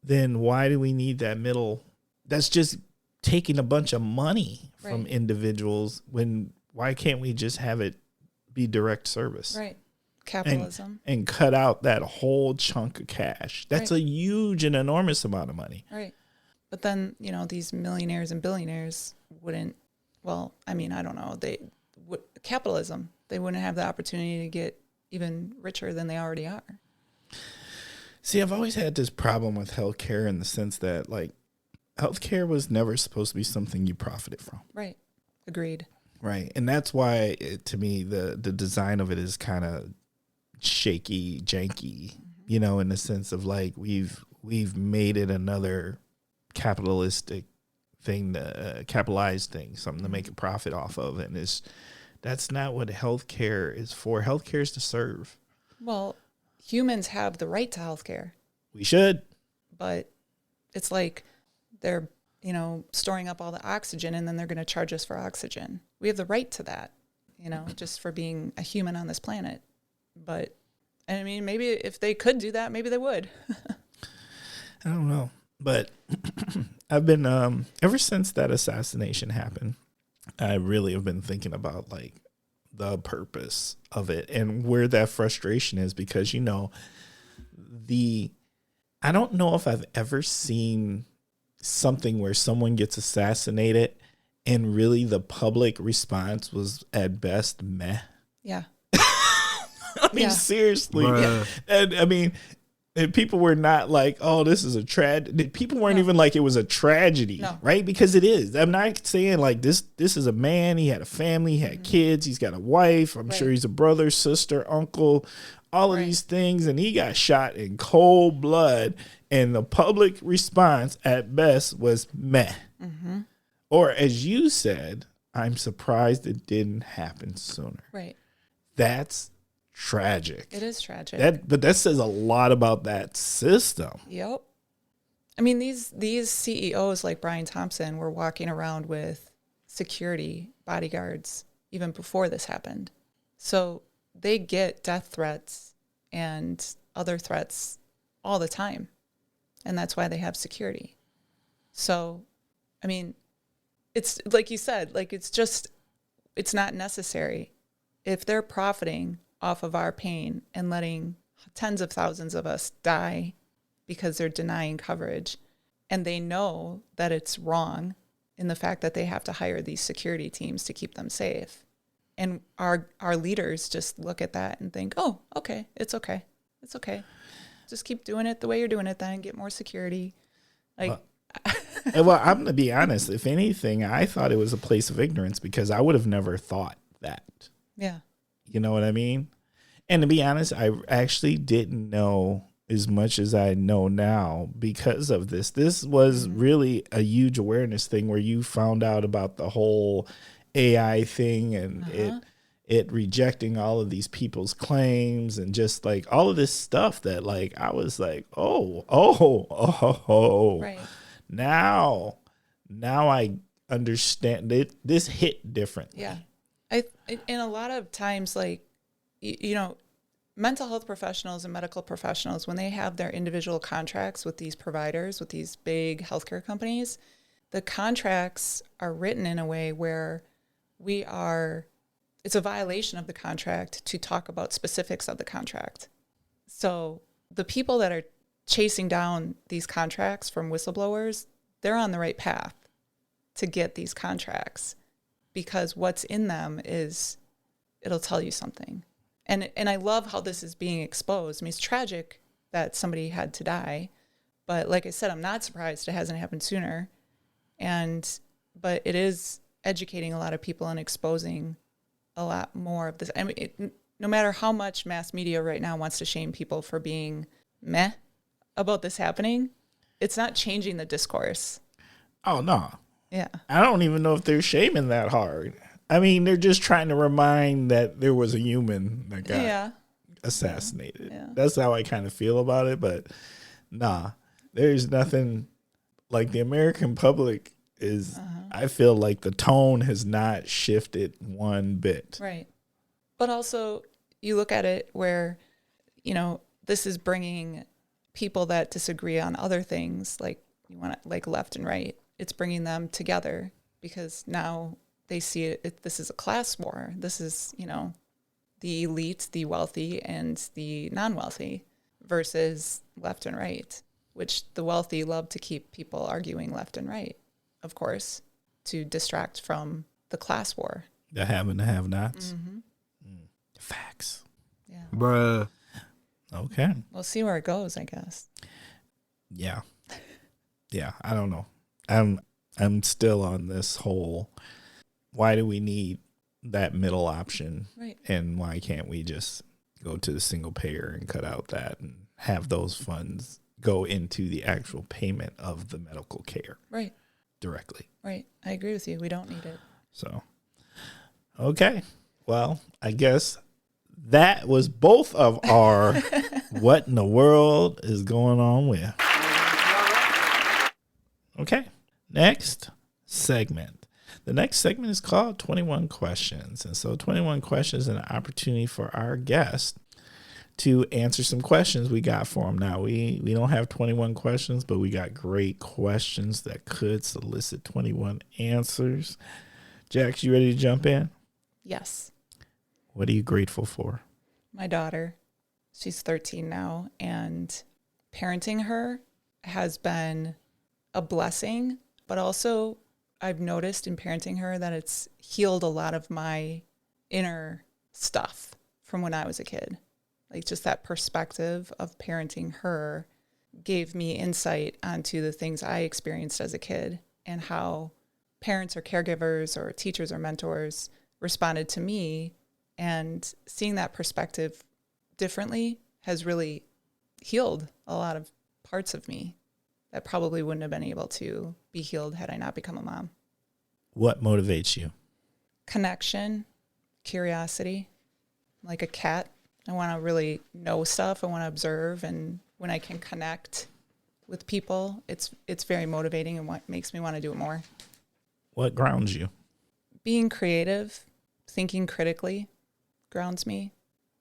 then why do we need that middle? That's just taking a bunch of money from individuals why can't we just have it be direct service? Right. Capitalism. And cut out that whole chunk of cash. That's a huge and enormous amount of money. Right. But then, these millionaires and billionaires wouldn't, I don't know. Capitalism, they wouldn't have the opportunity to get even richer than they already are. See, I've always had this problem with healthcare in the sense that, like, healthcare was never supposed to be something you profited from. Right. Agreed. Right. And that's why, to me, the design of it is kind of shaky, janky, in the sense of, like, we've made it another capitalistic thing, capitalized thing, something to make a profit off of. And that's not what healthcare is for. Healthcare is to serve. Well, humans have the right to healthcare. We should. But it's like they're, storing up all the oxygen and then they're going to charge us for oxygen. We have the right to that, just for being a human on this planet. But, I mean, maybe if they could do that, maybe they would. I don't know. But I've been, ever since that assassination happened, I really have been thinking about, like, the purpose of it and where that frustration is because, I don't know if I've ever seen something where someone gets assassinated and really the public response was at best meh. Yeah. I mean, seriously. And I mean, and people were not like, oh, this is a tragedy. People weren't even like it was a tragedy, right? Because it is. I'm not saying like this is a man. He had a family, he had kids. He's got a wife. I'm sure he's a brother, sister, uncle, all of these things. And he got shot in cold blood. And the public response at best was meh. Mm-hmm. Or as you said, I'm surprised it didn't happen sooner. Right. That's tragic. It is tragic. But that says a lot about that system. Yep. I mean, these CEOs like Brian Thompson were walking around with security bodyguards even before this happened. So they get death threats and other threats all the time. And that's why they have security. So, I mean, it's like you said, like it's not necessary. If they're profiting off of our pain and letting tens of thousands of us die because they're denying coverage, and they know that it's wrong in the fact that they have to hire these security teams to keep them safe. And our leaders just look at that and think, oh, okay, it's okay. It's okay. Just keep doing it the way you're doing it then, get more security. Like, well, I'm going to be honest. If anything, I thought it was a place of ignorance because I would have never thought that. Yeah. You know what I mean? And to be honest, I actually didn't know as much as I know now because of this. This was really a huge awareness thing where you found out about the whole AI thing and it rejecting all of these people's claims and just like all of this stuff that like I was like, oh. Right. Now I understand it. This hit differently. Yeah. And a lot of times, like, you know, mental health professionals and medical professionals, when they have their individual contracts with these providers, with these big healthcare companies, the contracts are written in a way where it's a violation of the contract to talk about specifics of the contract. So the people that are chasing down these contracts from whistleblowers, they're on the right path to get these contracts, because what's in them it'll tell you something. And I love how this is being exposed. I mean, it's tragic that somebody had to die, but like I said, I'm not surprised it hasn't happened sooner. But it is educating a lot of people and exposing a lot more of this. I mean, no matter how much mass media right now wants to shame people for being meh about this happening, it's not changing the discourse. Oh, no. Yeah. I don't even know if they're shaming that hard. I mean, they're just trying to remind that there was a human that got assassinated. Yeah. That's how I kind of feel about it. But nah, there's nothing like the American public is. I feel like the tone has not shifted one bit. Right. But also you look at it where, you know, this is bringing people that disagree on other things, like you want to, like left and right. It's bringing them together because now they see this is a class war. This is, you know, the elite, the wealthy, and the non-wealthy versus left and right, which the wealthy love to keep people arguing left and right, of course, to distract from the class war. The have and the have-nots. Facts. Yeah. Bruh. Okay. We'll see where it goes, I guess. Yeah. Yeah, I don't know. I'm still on this whole, why do we need that middle option? Right. And why can't we just go to the single payer and cut out that and have those funds go into the actual payment of the medical care? Right. Directly. Right. I agree with you. We don't need it. So, okay. Well, I guess that was both of our what in the world is going on with. Okay. Next segment. The next segment is called 21 Questions. And so 21 Questions is an opportunity for our guest to answer some questions we got for him. Now, we don't have 21 questions, but we got great questions that could solicit 21 answers. Jax, you ready to jump in? Yes. What are you grateful for? My daughter, she's 13 now, and parenting her has been a blessing, but also I've noticed in parenting her that it's healed a lot of my inner stuff from when I was a kid. Like just that perspective of parenting her gave me insight onto the things I experienced as a kid and how parents or caregivers or teachers or mentors responded to me, and seeing that perspective differently has really healed a lot of parts of me that probably wouldn't have been able to be healed had I not become a mom. What motivates you? Connection, curiosity, like a cat. I want to really know stuff. I want to observe. And when I can connect with people, it's very motivating and what makes me want to do it more. What grounds you? Being creative, thinking critically grounds me.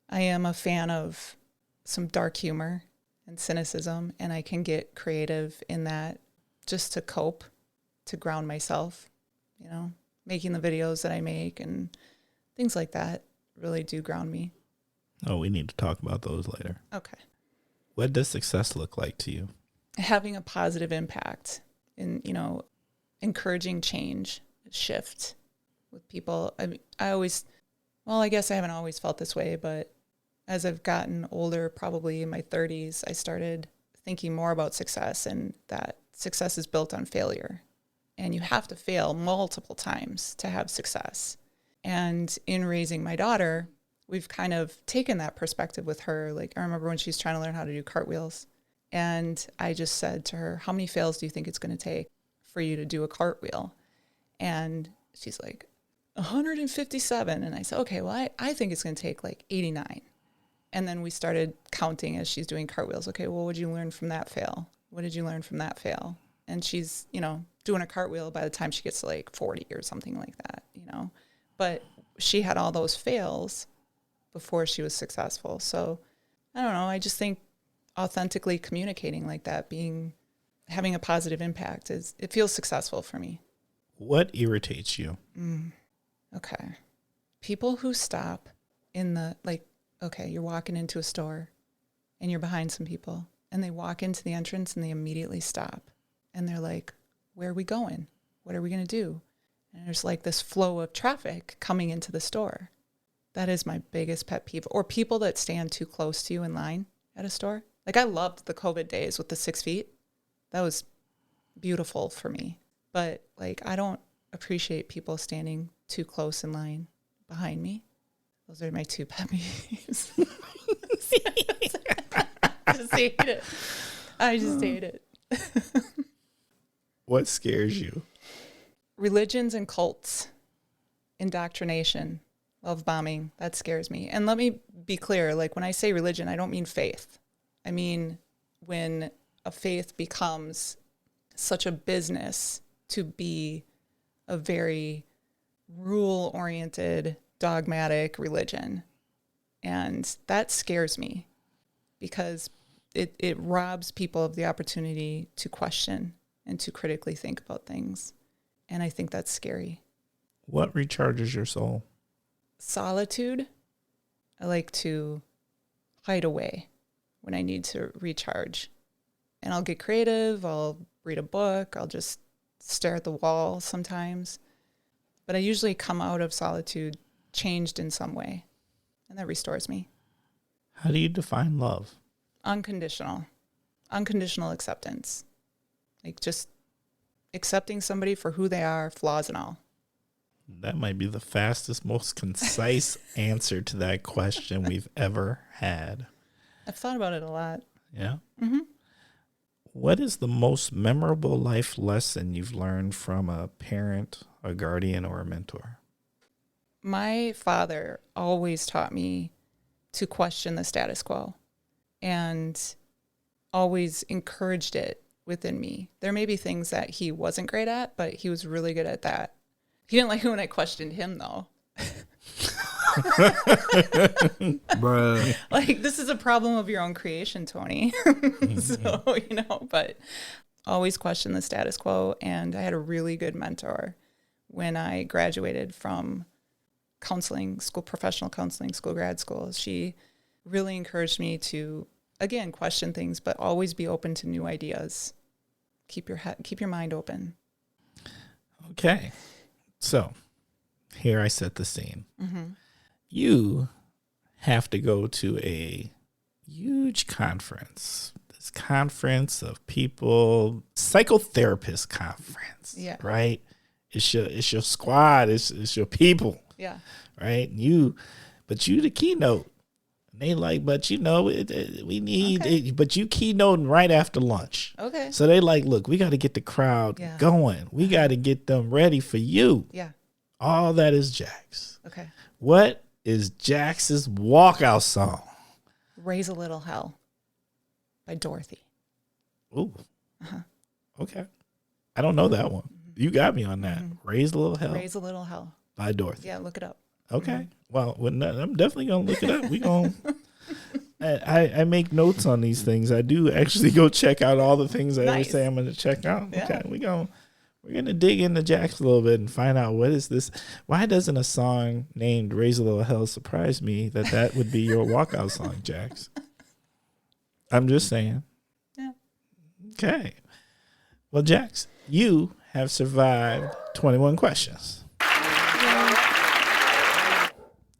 I am a fan of some dark humor and cynicism, and I can get creative in that just to cope, to ground myself, you know, making the videos that I make and things like that really do ground me. Oh, we need to talk about those later. Okay. What does success look like to you? Having a positive impact in, you know, encouraging change, shift with people. I guess I haven't always felt this way, but as I've gotten older, probably in my 30s, I started thinking more about success, and that success is built on failure. And you have to fail multiple times to have success. And in raising my daughter, we've kind of taken that perspective with her. Like, I remember when she was trying to learn how to do cartwheels, and I just said to her, how many fails do you think it's going to take for you to do a cartwheel? And she's like, 157. And I said, okay, well, I think it's going to take like 89. And then we started counting as she's doing cartwheels. Okay, well, what did you learn from that fail? What did you learn from that fail? And she's, doing a cartwheel by the time she gets to like 40 or something like that, But she had all those fails before she was successful. So I don't know. I just think authentically communicating like that, having a positive impact it feels successful for me. What irritates you? Okay. People who stop okay, you're walking into a store and you're behind some people and they walk into the entrance and they immediately stop and they're like, where are we going? What are we going to do? And there's like this flow of traffic coming into the store. That is my biggest pet peeve. Or people that stand too close to you in line at a store. Like I loved the COVID days with the 6 feet. That was beautiful for me. But like, I don't appreciate people standing too close in line behind me. Those are my 2 pet peeves. I just hate it. What scares you? Religions and cults, indoctrination, love bombing, that scares me. And let me be clear, like when I say religion, I don't mean faith. I mean when a faith becomes such a business to be a very rule-oriented, dogmatic religion. And that scares me because it robs people of the opportunity to question and to critically think about things. And I think that's scary. What recharges your soul? Solitude. I like to hide away when I need to recharge. And I'll get creative. I'll read a book. I'll just stare at the wall sometimes. But I usually come out of solitude changed in some way. And that restores me. How do you define love? Unconditional. Unconditional acceptance. Like just accepting somebody for who they are, flaws and all. That might be the fastest, most concise answer to that question we've ever had. I've thought about it a lot. Yeah? Mm-hmm. What is the most memorable life lesson you've learned from a parent, a guardian, or a mentor? My father always taught me to question the status quo and always encouraged it within me. There may be things that he wasn't great at, but he was really good at that. He didn't like it when I questioned him, though. Bruh. Like, this is a problem of your own creation, Tony. So, but always question the status quo. And I had a really good mentor when I graduated from counseling school, professional counseling school, grad school. She really encouraged me to, again, question things, but always be open to new ideas. Keep your mind open. Okay. So here I set the scene. Mm-hmm. You have to go to a huge conference. This conference of people, psychotherapist conference. Yeah. Right? It's your squad. It's your people. Yeah. Right? But you the keynote. And they like, but we need it, but you keynoting right after lunch. Okay. So they like, look, we got to get the crowd going. We got to get them ready for you. Yeah. All that is Jax. Okay. What is Jax's walkout song? Raise a Little Hell by Dorothy. Ooh. Uh-huh. Okay. I don't know that one. Mm-hmm. You got me on that. Mm-hmm. Raise a Little Hell. Raise a Little Hell by Dorothy. Yeah, look it up. Okay. Mm-hmm. Well, I'm definitely going to look it up. We going I make notes on these things. I do actually go check out all the things I always say I'm going to check out. Yeah. Okay. We're going to dig into Jax a little bit and find out what is this. Why doesn't a song named Raise a Little Hell surprise me that would be your walkout song, Jax? I'm just saying. Yeah. Okay. Well, Jax, you have survived 21 questions.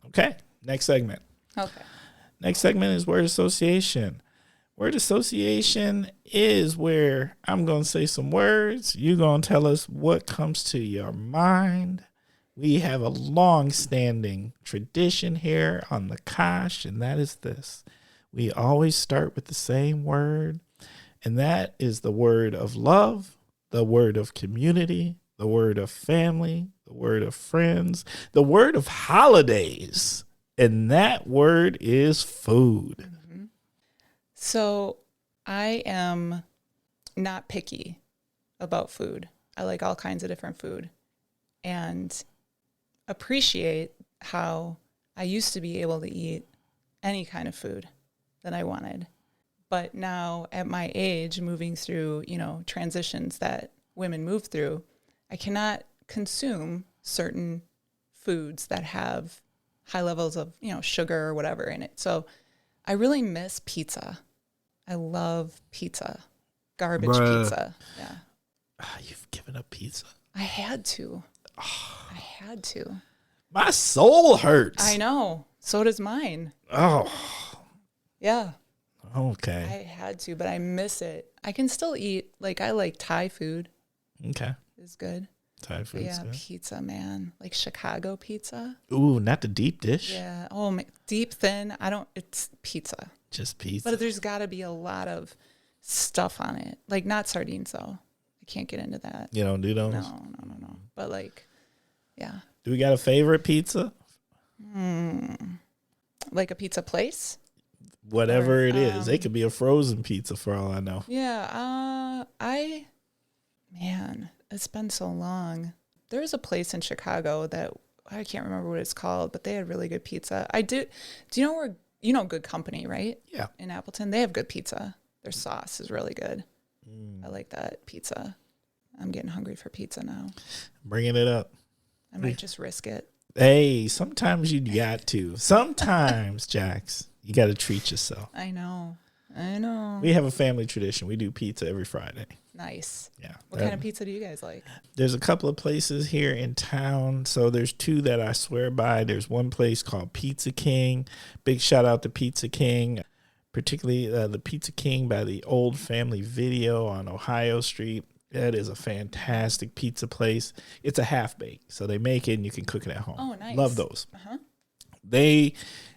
Okay. Next segment. Okay. Next segment is word association. Word association is where I'm going to say some words. You're going to tell us what comes to your mind. We have a long-standing tradition here on the Kosh, and that is this. We always start with the same word, and that is the word of love, the word of community, the word of family, the word of friends, the word of holidays. And that word is food. Mm-hmm. So I am not picky about food. I like all kinds of different food and appreciate how I used to be able to eat any kind of food that I wanted. But now at my age, moving through, transitions that women move through, I cannot consume certain foods that have high levels of, sugar or whatever in it. So I really miss pizza. I love pizza. Garbage pizza. Yeah. You've given up pizza? I had to. I had to. My soul hurts. I know. So does mine. Oh. Yeah. Okay. I had to, but I miss it. I can still eat. Like, I like Thai food. Okay. It's good. Thai food. Yeah, good. Pizza, man. Like Chicago pizza. Ooh, not the deep dish. Yeah. Oh, deep, thin. It's pizza. Just pizza. But there's got to be a lot of stuff on it. Like, not sardines, though. I can't get into that. You don't do those? No. But, yeah. Do we got a favorite pizza? Like a pizza place? Whatever it is. It could be a frozen pizza for all I know. Yeah. Man, it's been so long. There's a place in Chicago that I can't remember what it's called, but they had really good pizza. Do you know where, Good Company, right? Yeah. In Appleton, they have good pizza. Their sauce is really good. I like that pizza. I'm getting hungry for pizza now. Bringing it up. I might just risk it. Hey, sometimes you got to. Sometimes, Jax, you got to treat yourself. I know. We have a family tradition. We do pizza every Friday. Nice. Yeah. What kind of pizza do you guys like? There's a couple of places here in town. So there's two that I swear by. There's one place called Pizza King. Big shout out to Pizza King, particularly the Pizza King by the Old Family Video on Ohio Street. That is a fantastic pizza place. It's a half bake, so they make it and you can cook it at home. Oh, nice. Love those. Uh-huh. They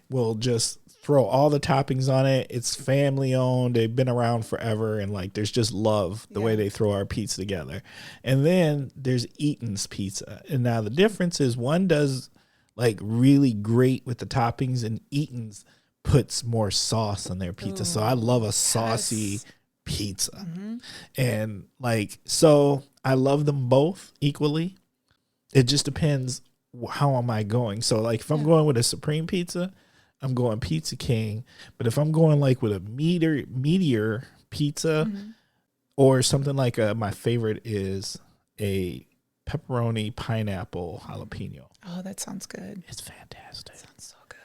will just throw all the toppings on it. It's family owned. They've been around forever, and there's just love the way they throw our pizza together. And then there's Eaton's Pizza. And now the difference is one does really great with the toppings, and Eaton's puts more sauce on their pizza. Ooh, so I love a saucy pizza. Mm-hmm. And so I love them both equally. It just depends how am I going. So if I'm going with a supreme pizza, I'm going Pizza King. But if I'm going with a meteor pizza or something my favorite is a pepperoni pineapple jalapeno. Oh, that sounds good. It's fantastic. That sounds so good.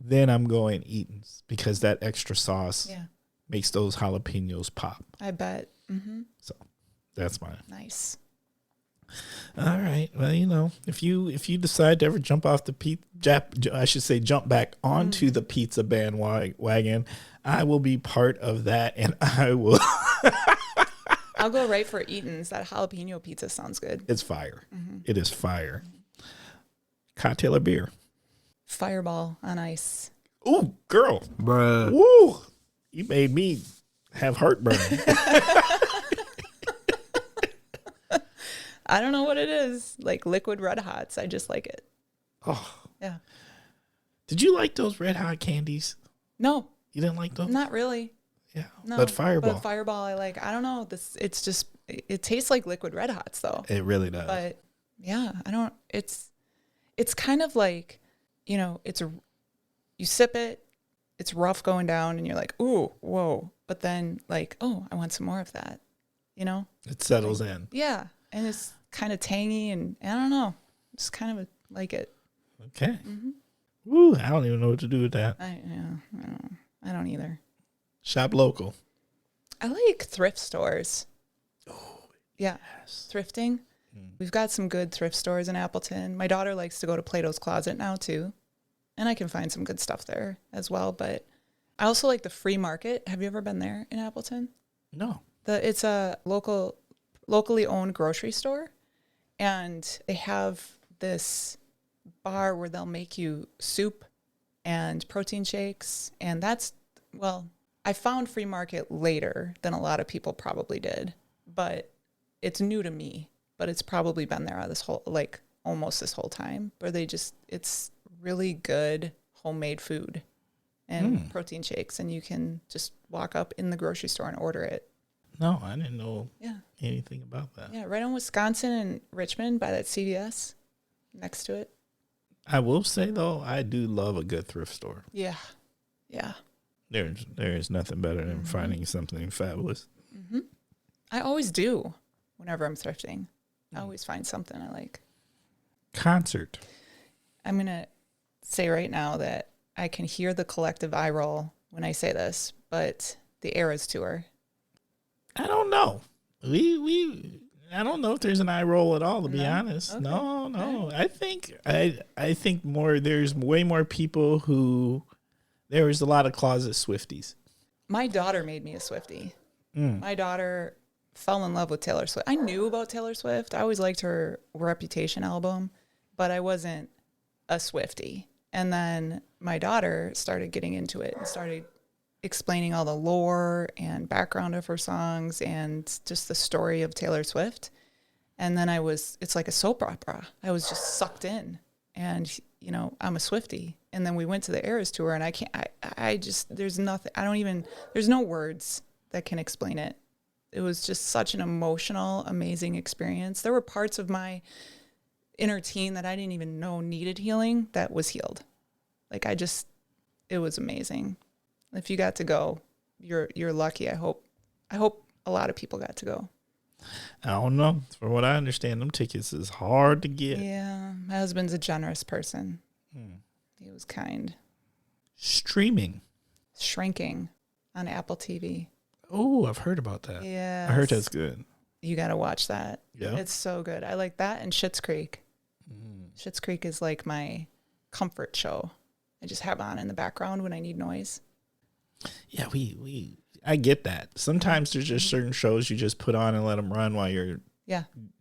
Then I'm going Eaton's because that extra sauce makes those jalapenos pop. I bet. Mm-hmm. So that's mine. Nice. All right. Well, if you decide to ever jump off the jump back onto the pizza bandwagon, I will be part of that, and I will. I'll go right for Eaton's. That jalapeno pizza sounds good. It's fire. Mm-hmm. It is fire. Cocktail or beer? Fireball on ice. Ooh, girl. Bruh. Woo. You made me have heartburn. I don't know what it is. Liquid Red Hots. I just like it. Oh. Yeah. Did you like those Red Hot candies? No. You didn't like those? Not really. Yeah. No. But Fireball. But Fireball I like. I don't know. It tastes like Liquid Red Hots though. It really does. But yeah, it's kind of you sip it, it's rough going down and you're like, ooh, whoa. But then oh, I want some more of that. It settles in. Yeah. And it's kind of tangy and I don't know. Just kind of like it. Okay. Mm-hmm. Woo, I don't even know what to do with that. I don't either. Shop local. I like thrift stores. Oh, yeah. Yes. Thrifting. We've got some good thrift stores in Appleton. My daughter likes to go to Plato's Closet now too. And I can find some good stuff there as well. But I also like the Free Market. Have you ever been there in Appleton? No. It's a locally owned grocery store. And they have this bar where they'll make you soup and protein shakes. And I found Free Market later than a lot of people probably did. But it's new to me. But it's probably been there this whole, almost this whole time, but it's really good homemade food and protein shakes, and you can just walk up in the grocery store and order it. No, I didn't know anything about that. Yeah, right on Wisconsin and Richmond by that CVS next to it. I will say, though, I do love a good thrift store. Yeah. Yeah. There's nothing better than finding something fabulous. Mm-hmm. I always do whenever I'm thrifting. I always find something I like. Concert. I'm going to say right now that I can hear the collective eye roll when I say this, but the Eras Tour. I don't know. I don't know if there's an eye roll at all, to be honest. Okay. No. Right. I think there's way more people who, there was a lot of closet Swifties. My daughter made me a Swiftie. My daughter fell in love with Taylor Swift. I knew about Taylor Swift. I always liked her Reputation album, but I wasn't a Swiftie. And then my daughter started getting into it and started explaining all the lore and background of her songs and just the story of Taylor Swift. And then it's like a soap opera. I was just sucked in, and, I'm a Swiftie. And then we went to the Eras Tour, and there's no words that can explain it. It was just such an emotional, amazing experience. There were parts of my inner teen that I didn't even know needed healing that was healed. Like, it was amazing. If you got to go, you're lucky. I hope a lot of people got to go. I don't know. From what I understand, them tickets is hard to get. Yeah. My husband's a generous person. He was kind. Streaming. Shrinking on Apple TV. Oh, I've heard about that. Yeah. I heard that's good. You got to watch that. Yeah. It's so good. I like that and Schitt's Creek. Schitt's Creek is like my comfort show. I just have on in the background when I need noise. Yeah, I get that. Sometimes there's just certain shows you just put on and let them run while you're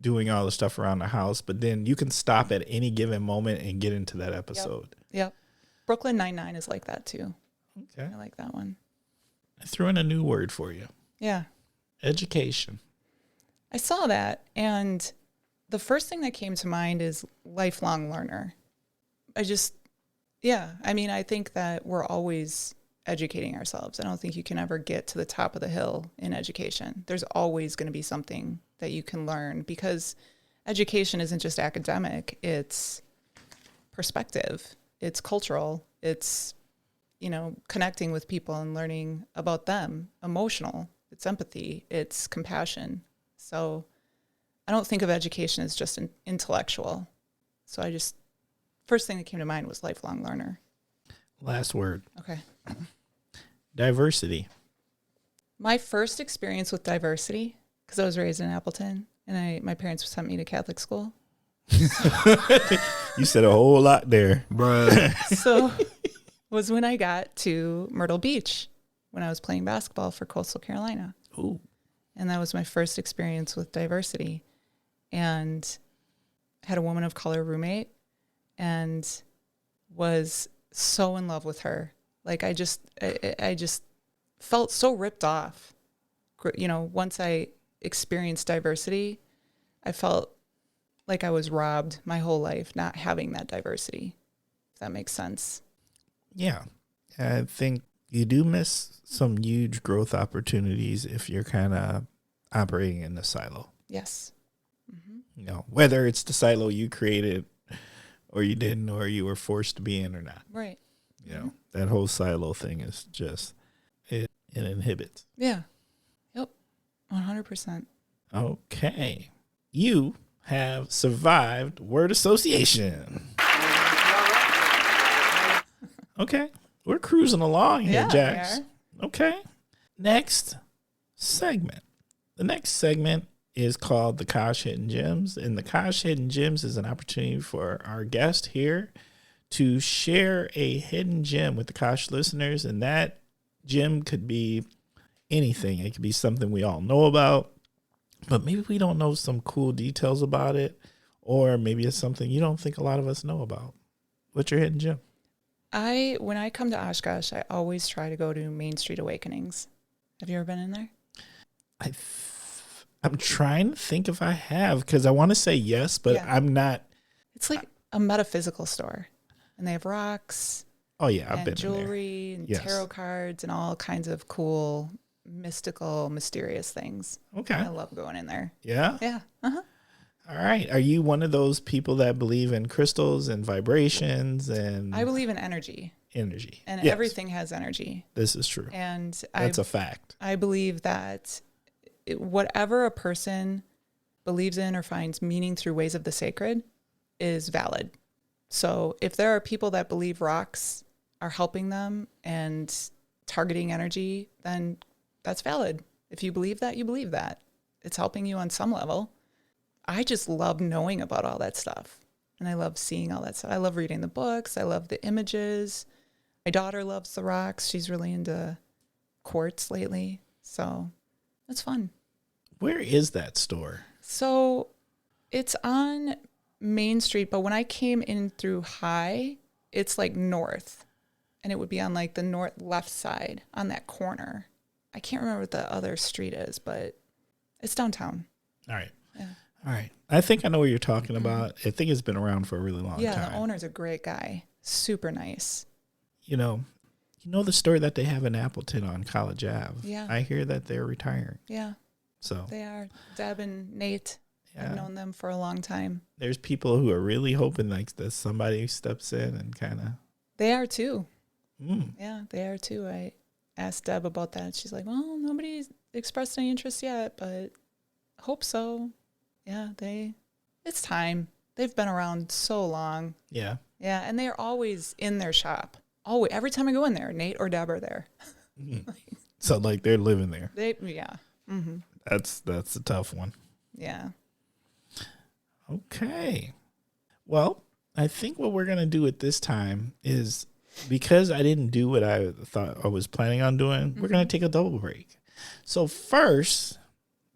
doing all the stuff around the house, but then you can stop at any given moment and get into that episode. Yep. Brooklyn Nine-Nine is like that too. Okay. I like that one. I threw in a new word for you. Yeah. Education. I saw that, and the first thing that came to mind is lifelong learner. I think that we're always educating ourselves. I don't think you can ever get to the top of the hill in education. There's always going to be something that you can learn, because education isn't just academic. It's perspective. It's cultural. It's, connecting with people and learning about them. Emotional. It's empathy. It's compassion. So I don't think of education as just an intellectual. So first thing that came to mind was lifelong learner. Last word. Okay. Diversity. My first experience with diversity, because I was raised in Appleton and my parents sent me to Catholic school. You said a whole lot there, bruh. So was when I got to Myrtle Beach when I was playing basketball for Coastal Carolina. Ooh. And that was my first experience with diversity. And I had a woman of color roommate and was so in love with her. Like, I just felt so ripped off. Once I experienced diversity, I felt like I was robbed my whole life not having that diversity. If that makes sense. Yeah. I think you do miss some huge growth opportunities if you're kind of operating in the silo. Yes. Mm-hmm. Whether it's the silo you created or you didn't, or you were forced to be in or not. Right. That whole silo thing is just, it inhibits. Yeah. Yep. 100%. Okay. You have survived word association. Okay. We're cruising along here, Jax. Okay. Next segment. The next segment is called the Kosh Hidden Gems. And the Kosh Hidden Gems is an opportunity for our guest here to share a hidden gem with the Kosh listeners. And that gem could be anything. It could be something we all know about, but maybe we don't know some cool details about it. Or maybe it's something you don't think a lot of us know about. What's your hidden gem? When I come to Oshkosh, I always try to go to Main Street Awakenings. Have you ever been in there? I'm trying to think if I have, because I want to say yes, but I'm not. It's like a metaphysical store. And they have rocks. Oh, yeah. I've and been jewelry in and there. tarot cards and all kinds of cool, mystical, mysterious things. Okay. I love going in there. Yeah? Yeah. Uh-huh. All right. Are you one of those people that believe in crystals and vibrations and I believe in energy. energy? And Yes, everything has energy. this is true. And That's a fact. I believe that whatever a person believes in or finds meaning through ways of the sacred is valid. So if there are people that believe rocks are helping them and targeting energy, then that's valid. If you believe that, you believe that. It's helping you on some level. I just love knowing about all that stuff. And I love seeing all that stuff. I love reading the books. I love the images. My daughter loves the rocks. She's really into quartz lately. So it's fun. Where is that store? So it's on Main Street, but when I came in through High, it's like north. And it would be on like the north left side on that corner. I can't remember what the other street is, but it's downtown. All right. Yeah. All right. I think I know what you're talking about. I think it's been around for a really long Yeah, time. the owner's a great guy. Super nice. You know the store that they have in Appleton on College Ave? Yeah. I hear that they're retiring. Yeah, So they are. Deb and Nate. yeah, I've known them for a long time. there's people who are really hoping like that somebody steps in and kind of. They are too. Yeah, they are too. I asked Deb about that. She's like, well, nobody's expressed any interest yet, but hope so. Yeah, it's time. They've been around so long. Yeah. Yeah, and they are always in their shop. Always, every time I go in there, Nate or Deb are there. So like they're living there. Yeah. Mm-hmm. That's a tough one. Yeah. Okay. Well, I think what we're going to do at this time is, because I didn't do what I thought I was planning on doing, we're going to take a double break. So first,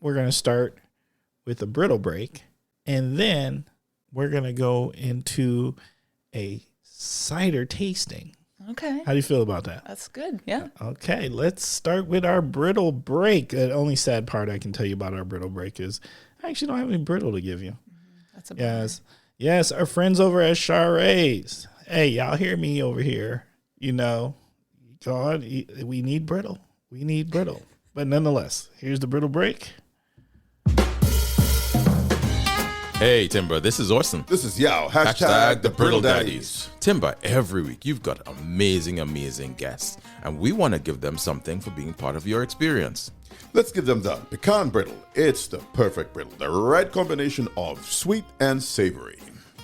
we're going to start with a brittle break, and then we're going to go into a cider tasting. Okay. How do you feel about that? That's good. Yeah. Okay, let's start with our brittle break. The only sad part I can tell you about our brittle break is I actually don't have any brittle to give you. That's a bummer. Yes, our friends over at Charades. Hey, y'all hear me over here. God, we need brittle. We need brittle. But nonetheless, here's the brittle break. Hey, Timber, this is Orson. This is Yao. Hashtag the Brittle Daddies. Timber, every week you've got amazing guests, and we want to give them something for being part of your experience. Let's give them the pecan brittle. It's the perfect brittle, the right combination of sweet and savory.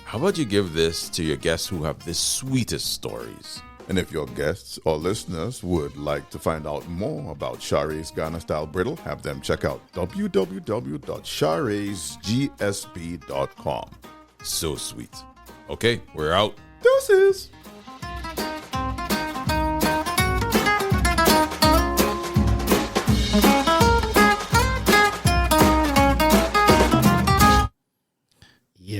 How about you give this to your guests who have the sweetest stories? And if your guests or listeners would like to find out more about Shari's Ghana Style Brittle, have them check out www.sharisgsb.com. So sweet. Okay, we're out. Deuces!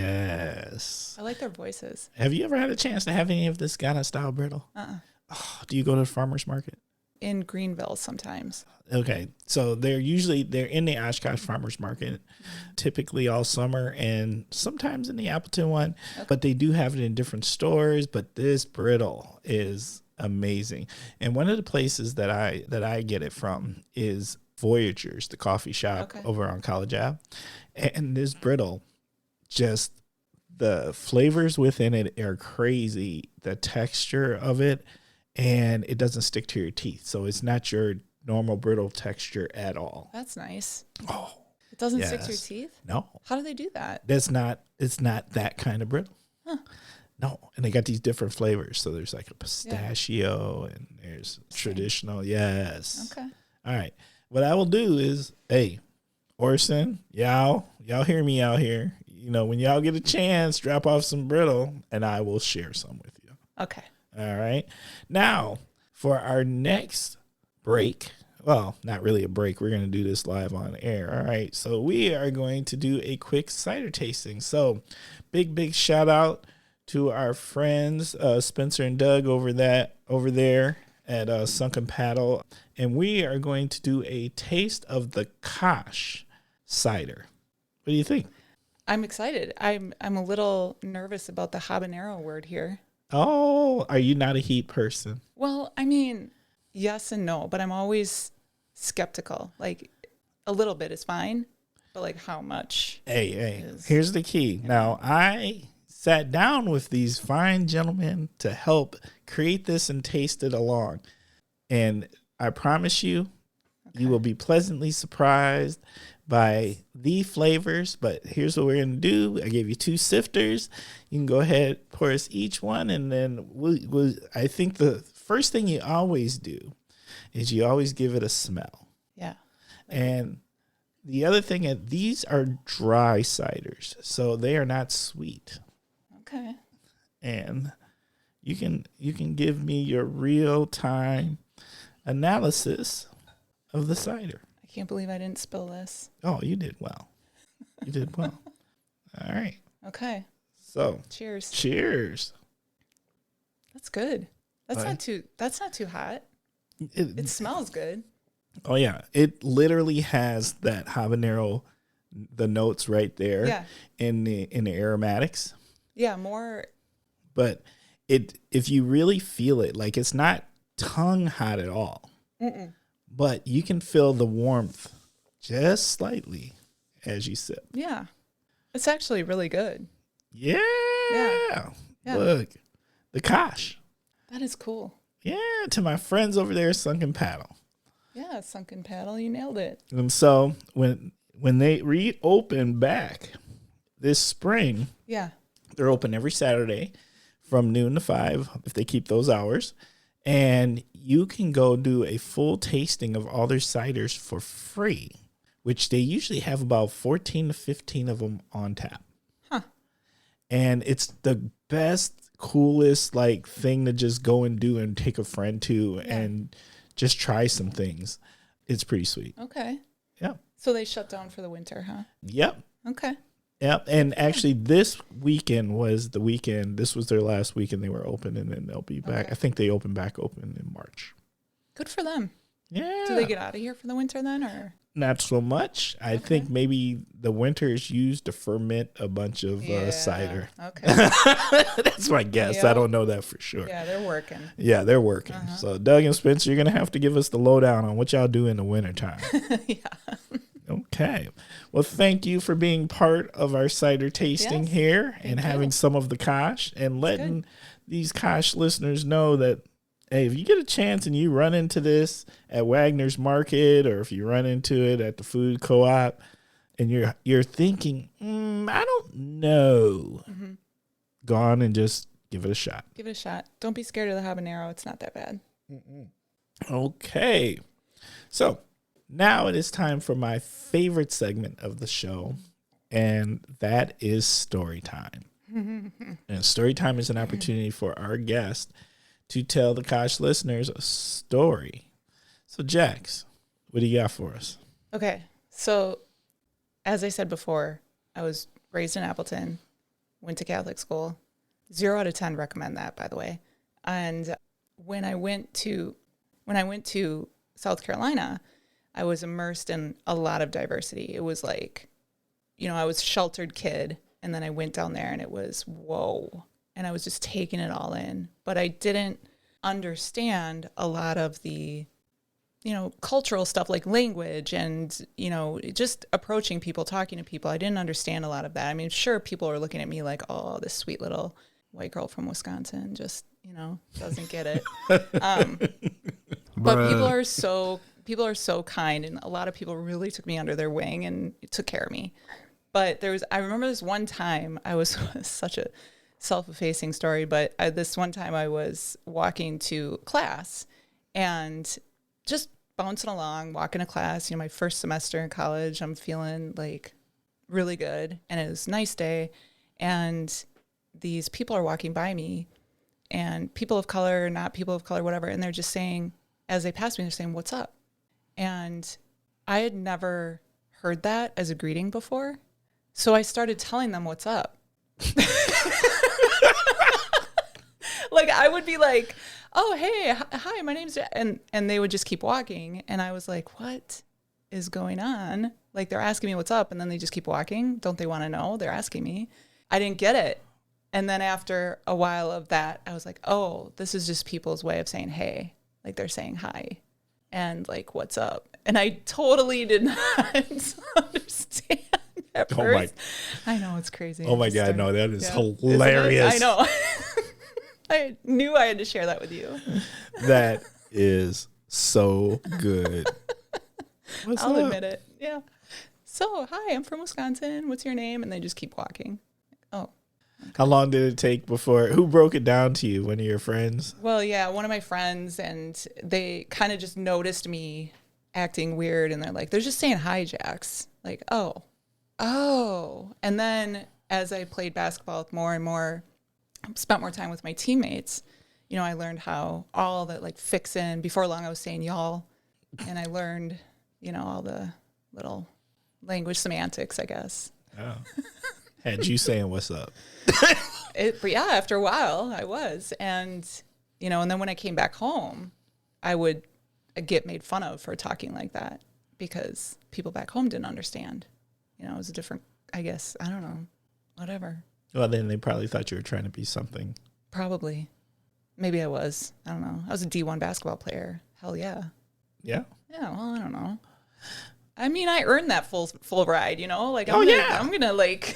Yes. I like their voices. Have you ever had a chance to have any of this Ghana style brittle? Oh, do you go to the farmer's market? In Greenville sometimes. Okay, so they're in the Oshkosh Farmers Market, typically all summer, and sometimes in the Appleton one. Okay. But they do have it in different stores. But this brittle is amazing, and one of the places that I get it from is Voyagers, the coffee shop over on College Ave, and this brittle, just the flavors within it are crazy. The texture of it, and it doesn't stick to your teeth, so it's not your normal brittle texture at all. That's nice. Oh, it doesn't stick to your teeth? No. How do they do that? It's not that kind of brittle. Huh. No. And they got these different flavors. So there's like a pistachio and there's traditional. Yes. Okay. All right. What I will do is, hey, Orson, y'all hear me out here. When y'all get a chance, drop off some brittle and I will share some with you. Okay. All right. Now, for our next break, well, not really a break. We're going to do this live on air. All right. So we are going to do a quick cider tasting. So big shout out to our friends, Spencer and Doug over there at Sunken Paddle. And we are going to do a taste of the Kosh cider. What do you think? I'm excited. I'm a little nervous about the habanero word here. Oh, are you not a heat person? Well, I mean, yes and no, but I'm always skeptical. Like a little bit is fine, but like how much? Hey, here's the key. Now, I sat down with these fine gentlemen to help create this and taste it along. And I promise you, you will be pleasantly surprised by the flavors. But here's what we're going to do. I gave you 2 sifters. You can go ahead, pour us each one. And then I think the first thing you always do is you always give it a smell. Yeah. And the other thing is these are dry ciders, so they are not sweet. Okay. And you can give me your real-time analysis of the cider. I can't believe I didn't spill this. Oh, you did well. You did well. All right. Okay. So, cheers. Cheers. That's good. That's not too hot. It smells good. Oh yeah, it literally has that habanero, the notes right there. Yeah. In the aromatics. Yeah, more. But if you really feel it, like it's not tongue hot at all. Mm-mm. But you can feel the warmth just slightly as you sip. Yeah. It's actually really good. Yeah. Yeah. Look, the kosh. That is cool. Yeah, to my friends over there, Sunken Paddle. Yeah, Sunken Paddle, you nailed it. And so when they reopen back this spring, yeah, they're open every Saturday from noon to 5 if they keep those hours. And you can go do a full tasting of all their ciders for free, which they usually have about 14 to 15 of them on tap. Huh. And it's the best, coolest like thing to just go and do and take a friend to and just try some things. It's pretty sweet. Okay. Yeah. So they shut down for the winter, huh? Yep. Okay. Yep. And actually this weekend was the weekend. This was their last weekend they were open, and then they'll be back. Okay. I think they open in March. Good for them. Yeah. Do they get out of here for the winter then, or? Not so much. I think maybe the winter is used to ferment a bunch of cider. Okay. That's my guess. Yep. I don't know that for sure. Yeah, they're working. Yeah, they're working. So Doug and Spencer, you're going to have to give us the lowdown on what y'all do in the wintertime. Yeah. Okay. Well, thank you for being part of our cider tasting here and having some of the kosh and letting these kosh listeners know that, hey, if you get a chance and you run into this at Wagner's Market, or if you run into it at the food co-op and you're thinking, I don't know, go on and just give it a shot. Give it a shot. Don't be scared of the habanero. It's not that bad. Okay. So now it is time for my favorite segment of the show, and that is story time. And story time is an opportunity for our guest to tell the Kosh listeners a story. So, Jax, what do you got for us? Okay. So, as I said before, I was raised in Appleton, went to Catholic school. 0 out of 10 recommend that, by the way. And when I went to South Carolina, I was immersed in a lot of diversity. It was like, I was a sheltered kid, and then I went down there and it was, whoa. And I was just taking it all in. But I didn't understand a lot of the, cultural stuff like language and, just approaching people, talking to people. I didn't understand a lot of that. I mean, sure, people are looking at me like, oh, this sweet little white girl from Wisconsin just, doesn't get it. But people are so kind, and a lot of people really took me under their wing and took care of me. But I remember this one time, I was such a self-effacing story, but this one time I was walking to class and just bouncing along, walking to class, my first semester in college. I'm feeling like really good, and it was a nice day, and these people are walking by me, and people of color, not people of color, whatever, and they're just saying, as they pass me, they're saying, "What's up?" And I had never heard that as a greeting before, so I started telling them what's up. Like, I would be like, oh, hey, hi, my name's, and they would just keep walking. And I was like, what is going on? Like they're asking me what's up and then they just keep walking. Don't they want to know? They're asking me. I didn't get it. And then after a while of that, I was like, oh, this is just people's way of saying, hey, like they're saying hi and like, what's up? And I totally did not understand at first. I know, it's crazy. Oh my God, no, that is Yeah. hilarious. I know. I knew I had to share that with you. That is so good. I'll admit it. Yeah. So, hi, I'm from Wisconsin. What's your name? And they just keep walking. Oh. How long did it take before? Who broke it down to you? One of your friends? Well, yeah, one of my friends, and they kind of just noticed me acting weird, and they're like, they're just saying hi, Jax. Like, oh. And then as I played basketball with more and more, spent more time with my teammates, you know, I learned how all that like fixin'. Before long, I was saying y'all, and I learned, you know, all the little language semantics, I guess. Oh. Had you saying what's up? But yeah, after a while I was. And, you know, and then when I came back home, I would get made fun of for talking like that because people back home didn't understand. You know, it was a different, I guess, I don't know, whatever. Well, then they probably thought you were trying to be something. Probably. Maybe I was. I don't know. I was a D1 basketball player. Hell yeah. Yeah. Yeah, well, I don't know. I mean, I earned that full ride, you know? Like, I'm gonna like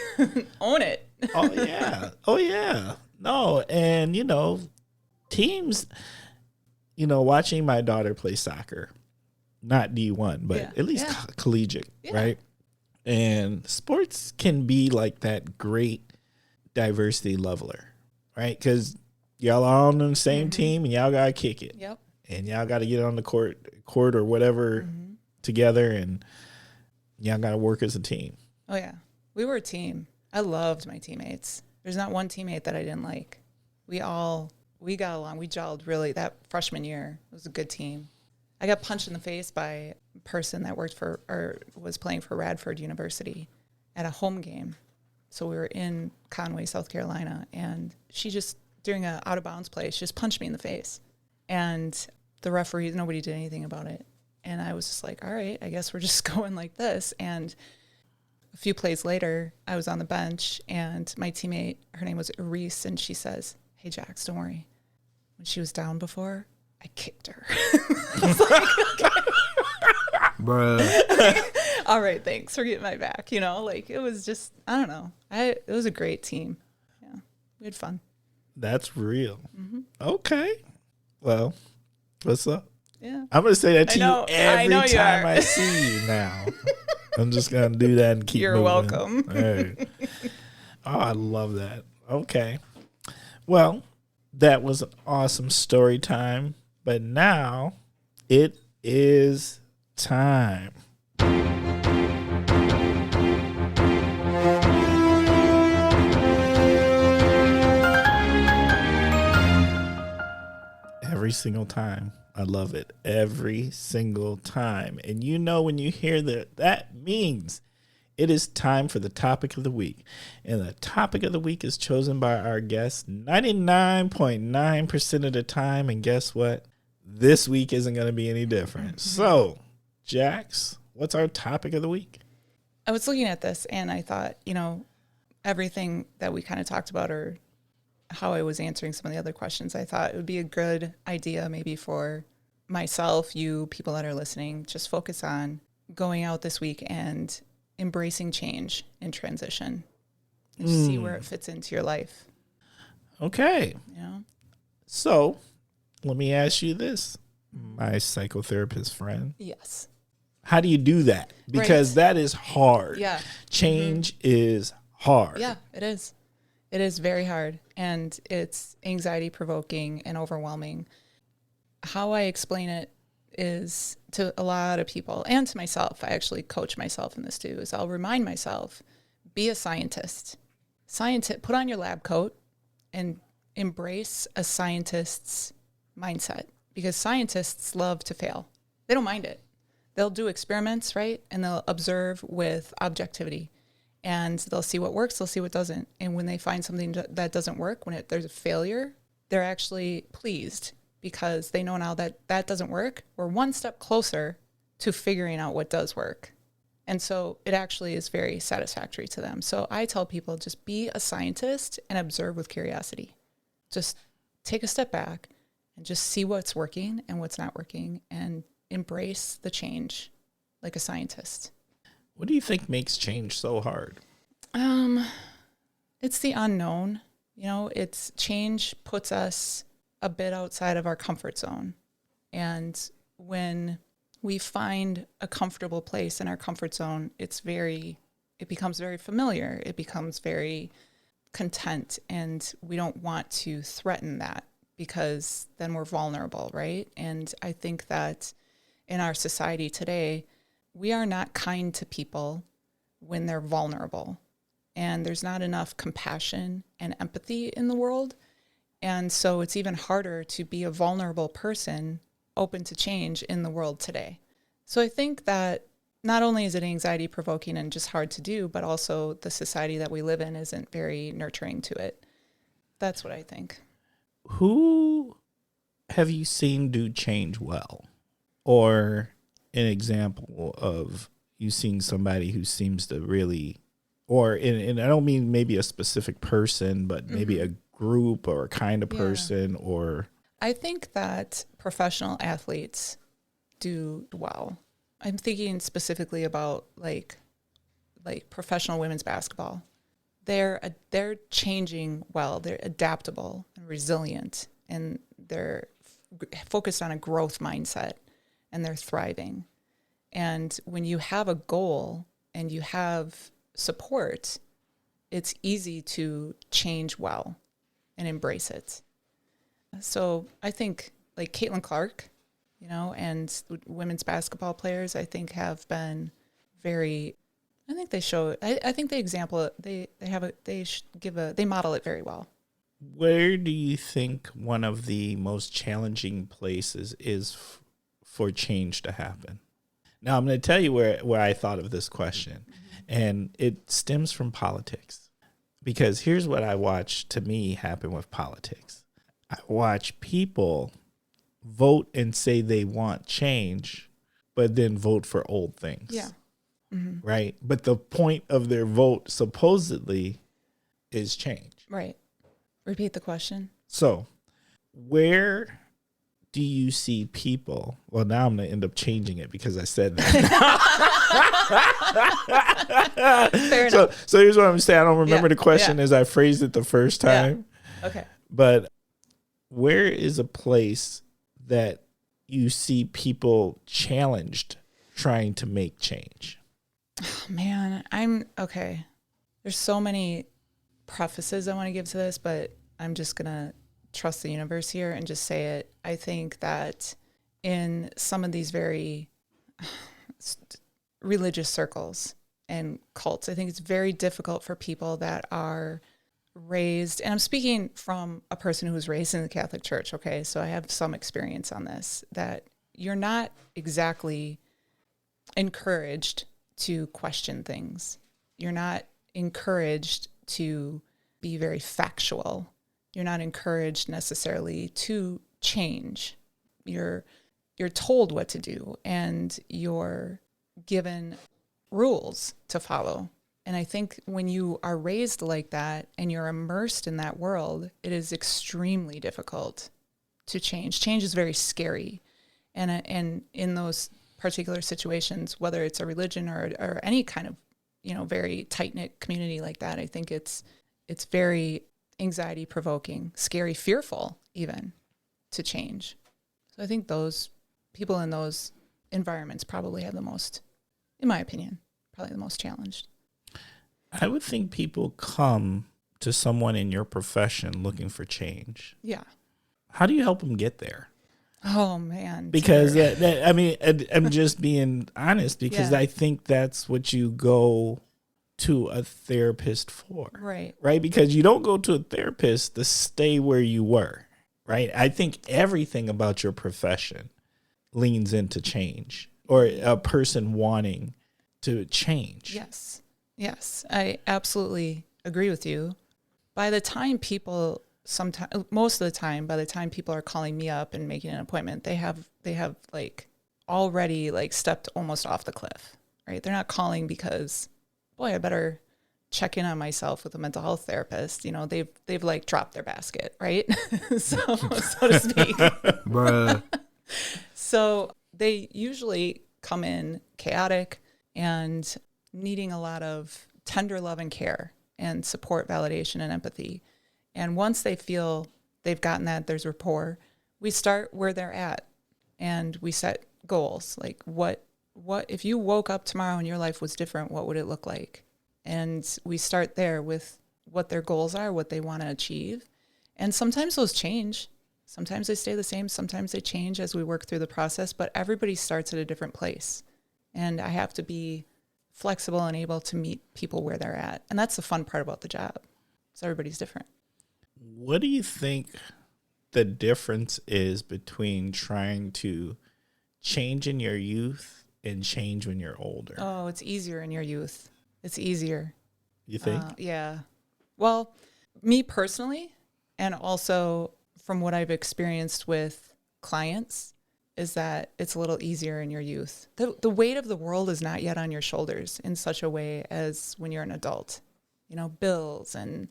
own it. Oh yeah. Oh yeah. No, and you know, teams, you know, watching my daughter play soccer, not D1, but Yeah. at least Yeah. collegiate, Yeah. right? And sports can be like that great diversity leveler, right? Because y'all are on the same team and y'all gotta kick it, Yep. and y'all gotta get on the court or whatever together, and y'all gotta work as a team. Oh yeah. We were a team. I loved my teammates. There's not one teammate that I didn't like. We got along. We gelled really that freshman year. It was a good team. I got punched in the face by a person that worked for or was playing for Radford University at a home game. So we were in Conway, South Carolina, and she just, during an out of bounds play, she just punched me in the face. And the referee, nobody did anything about it. And I was just like, all right, I guess we're just going like this. And a few plays later, I was on the bench, and my teammate, her name was Reese, and she says, hey, Jax, don't worry. When she was down before, I kicked her. I was like, okay. Bruh. All right, thanks for getting my back. You know, like it was just, I don't know. It was a great team. Yeah, we had fun. That's real. Okay. Well, what's up? Yeah. I'm going to say that to I know you every you time are. I see you now. I'm just going to do that and keep You're moving. welcome. All right. Oh, I love that. Okay. Well, that was an awesome story time. But now it is time. Every single time. I love it. Every single time. And you know, when you hear that means it is time for the topic of the week. And the topic of the week is chosen by our guests 99.9% of the time. And guess what? This week isn't going to be any different. So, Jax, what's our topic of the week? I was looking at this and I thought, you know, everything that we kind of talked about or how I was answering some of the other questions, I thought it would be a good idea maybe for myself, you, people that are listening, just focus on going out this week and embracing change and transition and see where it fits into your life. Okay. You know? So, let me ask you this, my psychotherapist friend. Yes. How do you do that? Because that is hard. Yeah. Change is hard. Yeah, it is. It is very hard, and it's anxiety provoking and overwhelming. How I explain it is to a lot of people and to myself. I actually coach myself in this too, is I'll remind myself, be a scientist. Put on your lab coat and embrace a scientist's mindset, because scientists love to fail. They don't mind it. They'll do experiments, right? And they'll observe with objectivity. And they'll see what works, they'll see what doesn't. And when they find something that doesn't work, there's a failure, they're actually pleased because they know now that that doesn't work. We're one step closer to figuring out what does work. And so it actually is very satisfactory to them. So I tell people, just be a scientist and observe with curiosity. Just take a step back and just see what's working and what's not working, and embrace the change like a scientist. What do you think makes change so hard? It's the unknown. It's change puts us a bit outside of our comfort zone. And when we find a comfortable place in our comfort zone, it becomes very familiar. It becomes very content, and we don't want to threaten that, because then we're vulnerable, right? And I think that in our society today, we are not kind to people when they're vulnerable, and there's not enough compassion and empathy in the world. And so it's even harder to be a vulnerable person open to change in the world today. So I think that not only is it anxiety provoking and just hard to do, but also the society that we live in isn't very nurturing to it. That's what I think. Who have you seen do change well? Or an example of you seeing somebody who seems to really, and I don't mean maybe a specific person, but maybe a group or a kind of person, or... I think that professional athletes do well. I'm thinking specifically about like professional women's basketball. They're changing well. They're adaptable and resilient, and they're focused on a growth mindset, and they're thriving. And when you have a goal and you have support, it's easy to change well and embrace it. So I think like Caitlin Clark, and women's basketball players, I think have been very, I think they show, I think the example, they model it very well. Where do you think one of the most challenging places is for change to happen? Now, I'm going to tell you where I thought of this question, and it stems from politics. Because here's what I watch, to me, happen with politics. I watch people vote and say they want change, but then vote for old things. Yeah. Mm-hmm. Right? But the point of their vote, supposedly, is change. Right. Repeat the question. So, where do you see people? Well, now I'm going to end up changing it because I said that. Fair enough. So here's what I'm saying. I don't remember the question as I phrased it the first time. Yeah. Okay. But where is a place that you see people challenged trying to make change? Oh, man, okay. There's so many prefaces I want to give to this, but I'm just going to trust the universe here and just say it. I think that in some of these very religious circles and cults, I think it's very difficult for people that are raised, and I'm speaking from a person who was raised in the Catholic Church, okay? So I have some experience on this, that you're not exactly encouraged to question things. You're not encouraged to be very factual. You're not encouraged necessarily to change. You're told what to do, and you're given rules to follow. And I think when you are raised like that and you're immersed in that world, it is extremely difficult to change. Change is very scary. And in those particular situations, whether it's a religion or any kind of, very tight-knit community like that, I think it's very anxiety provoking, scary, fearful even to change. So I think those people in those environments probably have the most, in my opinion, probably the most challenged. I would think people come to someone in your profession looking for change. Yeah. How do you help them get there? Oh, man. Because, I'm just being honest, because I think that's what you go to a therapist for. Right. Right? Because you don't go to a therapist to stay where you were. Right? I think everything about your profession leans into change, or a person wanting to change. Yes. Yes, I absolutely agree with you. By the time people, most of the time, by the time people are calling me up and making an appointment, they have like already like stepped almost off the cliff, right? They're not calling because, boy, I better check in on myself with a mental health therapist. You know, they've like dropped their basket, right? so to speak. Bruh. So they usually come in chaotic and needing a lot of tender love and care and support, validation, and empathy. And once they feel they've gotten that, there's rapport, we start where they're at and we set goals. Like what if you woke up tomorrow and your life was different, what would it look like? And we start there with what their goals are, what they want to achieve. And sometimes those change. Sometimes they stay the same. Sometimes they change as we work through the process, but everybody starts at a different place. And I have to be flexible and able to meet people where they're at. And that's the fun part about the job. So everybody's different. What do you think the difference is between trying to change in your youth and change when you're older? Oh, it's easier in your youth. It's easier. You think? Yeah. Well, me personally, and also from what I've experienced with clients, is that it's a little easier in your youth. The weight of the world is not yet on your shoulders in such a way as when you're an adult. You know, bills and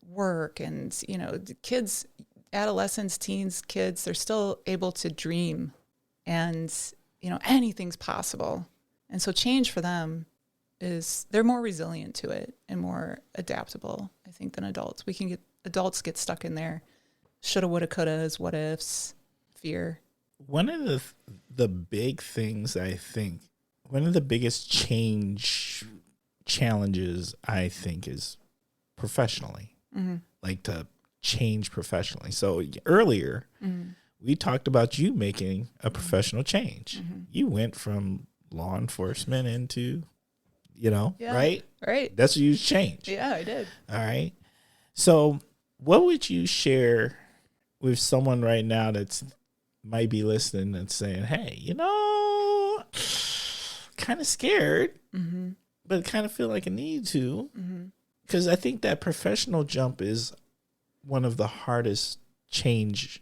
work and, you know, the kids, adolescents, teens, kids, they're still able to dream and, you know, anything's possible. And so change for them is they're more resilient to it and more adaptable, I think, than adults. Adults get stuck in their shoulda, woulda, couldas, what ifs, fear. One of the big things, I think, one of the biggest challenges, I think, is professionally, like to change professionally. So earlier, we talked about you making a professional change. You went from law enforcement into, you know, right? Right. That's what you changed. Yeah, I did. All right. So what would you share with someone right now that's might be listening and saying, hey, you know, kind of scared, but kind of feel like I need to. Because I think that professional jump is one of the hardest changes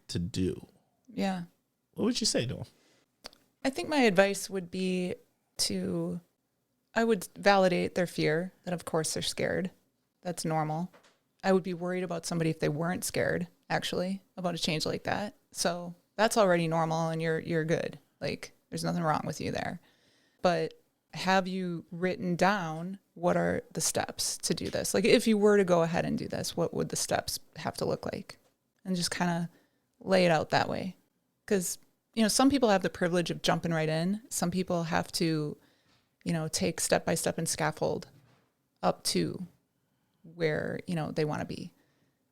to do. Yeah. What would you say to them? I think my advice would be I would validate their fear that of course they're scared. That's normal. I would be worried about somebody if they weren't scared, actually, about a change like that. So that's already normal and you're good. Like there's nothing wrong with you there. But have you written down what are the steps to do this? Like if you were to go ahead and do this, what would the steps have to look like? And just kind of lay it out that way. Because, you know, some people have the privilege of jumping right in. Some people have to, you know, take step by step and scaffold up to where, you know, they want to be.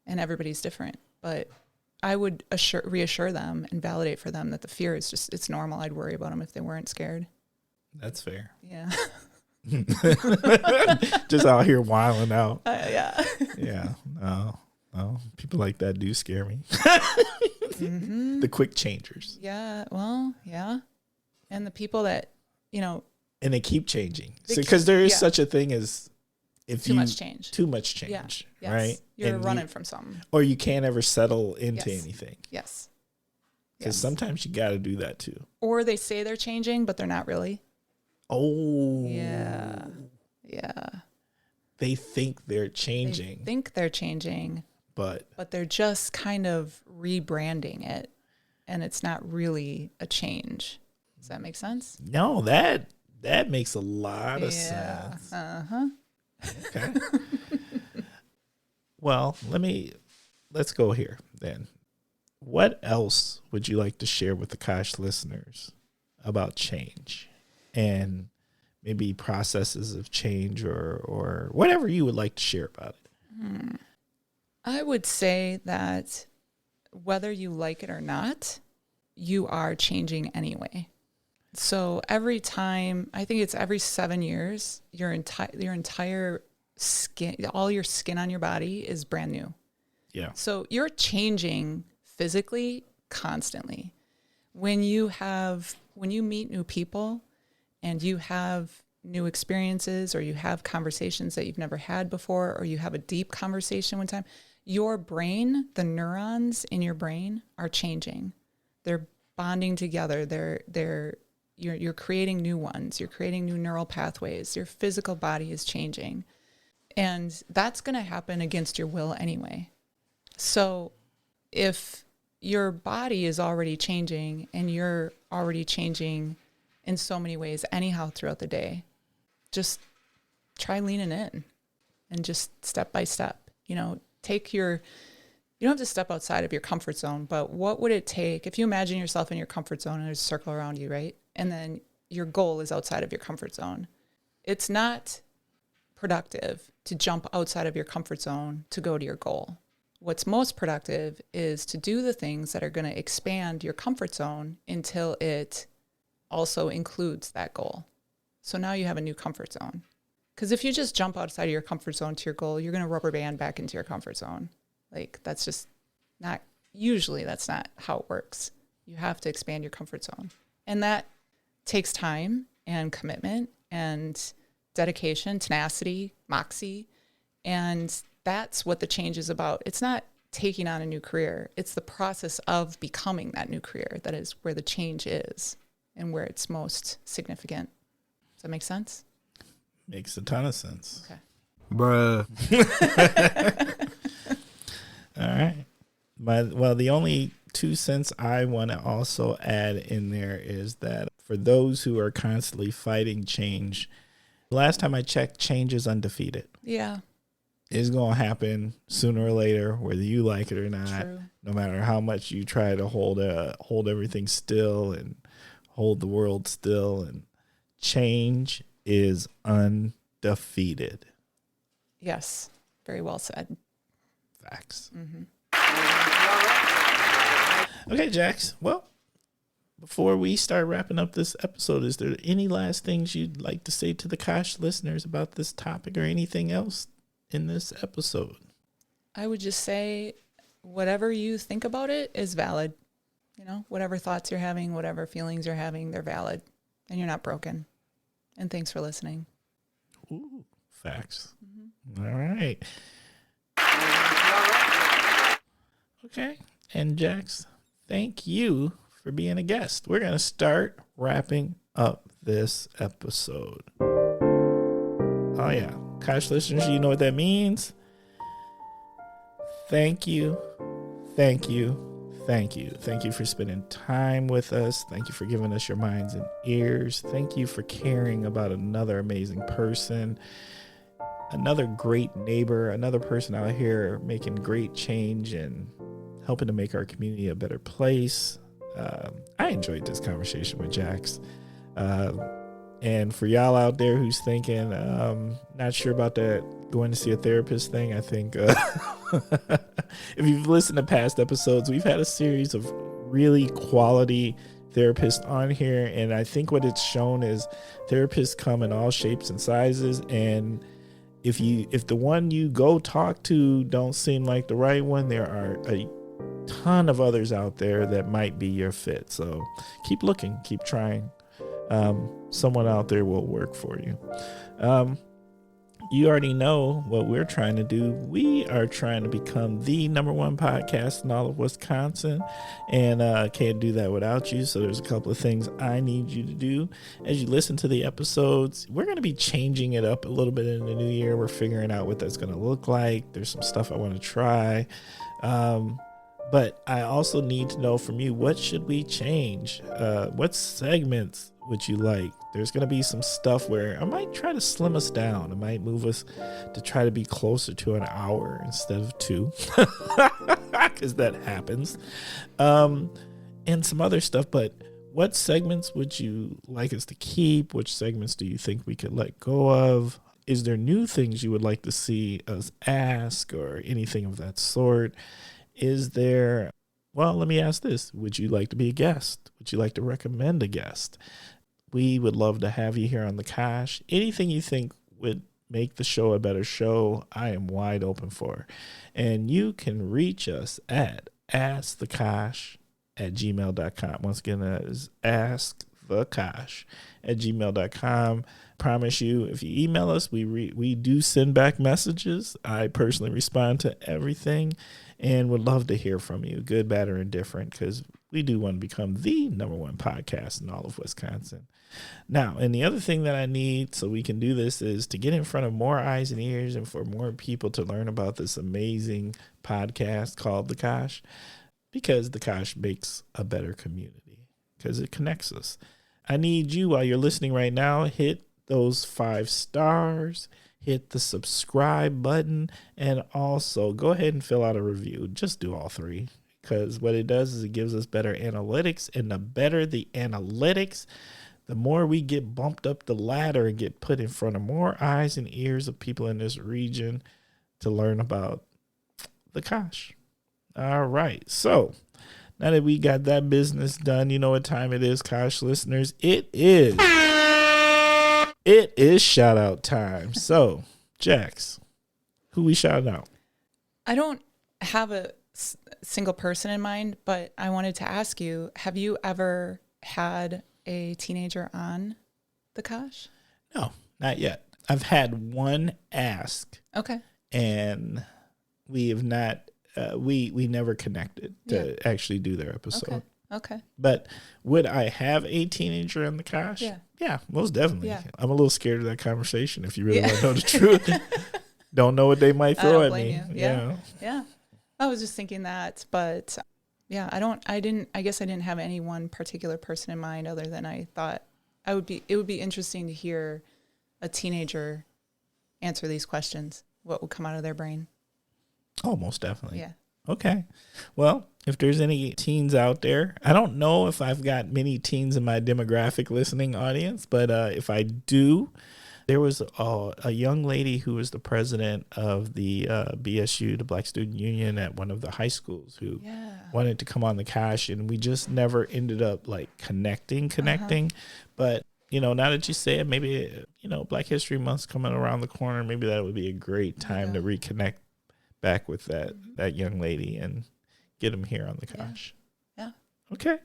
And everybody's different. But I would reassure them and validate for them that the fear is just, it's normal. I'd worry about them if they weren't scared. That's fair. Yeah. Just out here wilding out. Yeah. Yeah. No. People like that do scare me. The quick changers. Yeah. Well, yeah. And the people that, you know. And they keep changing. Because there is such a thing as too much change. Too much change. Yeah. Yes. Right? You're running from something. Or you can't ever settle into anything. Yes. Because sometimes you got to do that too. Or they say they're changing, but they're not really. Oh. Yeah. Yeah. They think they're changing. But they're just kind of rebranding it. And it's not really a change. Does that make sense? No, that makes a lot of sense. Uh-huh. Okay. Well, let's go here then. What else would you like to share with the Kosh listeners about change and maybe processes of change or whatever you would like to share about it? I would say that whether you like it or not, you are changing anyway. So every time, I think it's every 7 years, your entire skin, all your skin on your body is brand new. Yeah. So you're changing physically constantly. When you meet new people and you have new experiences or you have conversations that you've never had before or you have a deep conversation one time, your brain, the neurons in your brain are changing. They're bonding together. They're you're creating new ones. You're creating new neural pathways. Your physical body is changing. And that's going to happen against your will anyway. So if your body is already changing and you're already changing in so many ways anyhow throughout the day, just try leaning in and just step by step, you don't have to step outside of your comfort zone, but what would it take if you imagine yourself in your comfort zone and there's a circle around you, right? And then your goal is outside of your comfort zone. It's not productive to jump outside of your comfort zone to go to your goal. What's most productive is to do the things that are going to expand your comfort zone until it also includes that goal. So now you have a new comfort zone. Because if you just jump outside of your comfort zone to your goal, you're going to rubber band back into your comfort zone. Like, that's just not, usually that's not how it works. You have to expand your comfort zone. And that takes time and commitment and dedication, tenacity, moxie. And that's what the change is about. It's not taking on a new career. It's the process of becoming that new career that is where the change is and where it's most significant. Does that make sense? Makes a ton of sense. Okay. Bruh. All right. Well, the only 2 cents I want to also add in there is that for those who are constantly fighting change, last time I checked, change is undefeated. Yeah. It's going to happen sooner or later, whether you like it or not. True. No matter how much you try to hold everything still and hold the world still, and change is undefeated. Yes. Very well said. Facts. Mm-hmm. Okay, Jax. Well, before we start wrapping up this episode, is there any last things you'd like to say to the Kosh listeners about this topic or anything else in this episode? I would just say whatever you think about it is valid. Whatever thoughts you're having, whatever feelings you're having, they're valid. And you're not broken. And thanks for listening. Ooh, facts. Mm-hmm. All right. Okay. And Jax, thank you for being a guest. We're going to start wrapping up this episode. Oh, yeah. Kosh listeners, you know what that means? Thank you. Thank you. Thank you. Thank you for spending time with us. Thank you for giving us your minds and ears. Thank you for caring about another amazing person, another great neighbor, another person out here making great change and helping to make our community a better place. I enjoyed this conversation with Jax. And for y'all out there who's thinking, not sure about that going to see a therapist thing, I think if you've listened to past episodes, we've had a series of really quality therapists on here. And I think what it's shown is therapists come in all shapes and sizes. And if the one you go talk to don't seem like the right one, there are a ton of others out there that might be your fit. So keep looking, keep trying. Someone out there will work for you. You already know what we're trying to do. We are trying to become the #1 podcast in all of Wisconsin, and can't do that without you. So there's a couple of things I need you to do as you listen to the episodes. We're going to be changing it up a little bit in the new year. We're figuring out what that's going to look like. There's some stuff I want to try. But I also need to know from you, what should we change? What segments would you like? There's going to be some stuff where I might try to slim us down. I might move us to try to be closer to an hour instead of 2, because that happens. And some other stuff. But what segments would you like us to keep? Which segments do you think we could let go of? Is there new things you would like to see us ask or anything of that sort? Is there, well, let me ask this. Would you like to be a guest? Would you like to recommend a guest? We would love to have you here on the Kosh. Anything you think would make the show a better show, I am wide open for. And you can reach us at askthekosh@gmail.com. Once again, that is askthekosh thekosh@gmail.com. Promise you, if you email us, we do send back messages. I personally respond to everything and would love to hear from you, good, bad, or indifferent, because we do want to become the #1 podcast in all of Wisconsin. Now, and the other thing that I need so we can do this is to get in front of more eyes and ears and for more people to learn about this amazing podcast called The Kosh, because The Kosh makes a better community, because it connects us. I need you, while you're listening right now, hit those 5 stars, hit the subscribe button, and also go ahead and fill out a review. Just do all 3, because what it does is it gives us better analytics, and the better the analytics, the more we get bumped up the ladder and get put in front of more eyes and ears of people in this region to learn about the Kosh. All right. So now that we got that business done, you know what time it is, Kosh listeners. It is shout out time. So, Jax, who we shout out? I don't have a single person in mind, but I wanted to ask you, have you ever had a teenager on the Kosh? No, not yet. I've had one ask. Okay. And we have not, we never connected to actually do their episode. Okay. But would I have a teenager in the Kosh? Yeah, most definitely. Yeah. I'm a little scared of that conversation, if you really want to know the truth. Don't know what they might throw at me. Yeah. I was just thinking that, but yeah, I guess I didn't have any one particular person in mind, other than I thought it would be interesting to hear a teenager answer these questions. What would come out of their brain? Oh, most definitely. Yeah. Okay. Well, if there's any teens out there, I don't know if I've got many teens in my demographic listening audience, but if I do, there was a young lady who was the president of the BSU, the Black Student Union, at one of the high schools who wanted to come on the Kosh, and we just never ended up like connecting. But, you know, now that you say it, maybe, you know, Black History Month's coming around the corner. Maybe that would be a great time to reconnect back with that young lady and get them here on the Kosh. Yeah. Okay.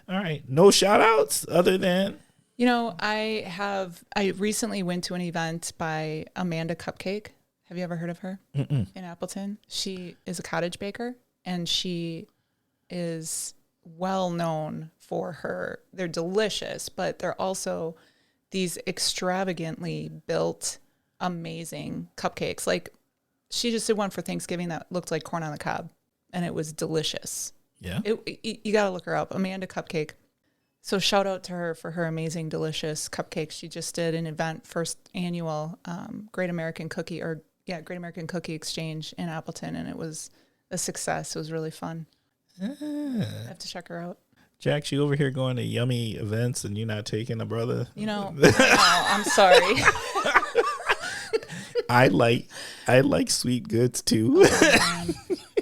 All right. No shout outs other than, you know, I recently went to an event by Amanda Cupcake. Have you ever heard of her? Mm-mm. In Appleton? She is a cottage baker, and she is well known for they're delicious, but they're also these extravagantly built, amazing cupcakes. Like, she just did one for Thanksgiving that looked like corn on the cob, and it was delicious. Yeah. You got to look her up, Amanda Cupcake. So shout out to her for her amazing, delicious cupcakes. She just did an event, first annual Great American Cookie Exchange in Appleton, and it was a success. It was really fun. I have to check her out. Jax, you over here going to yummy events and you're not taking a brother? You know, I'm sorry. I like sweet goods too.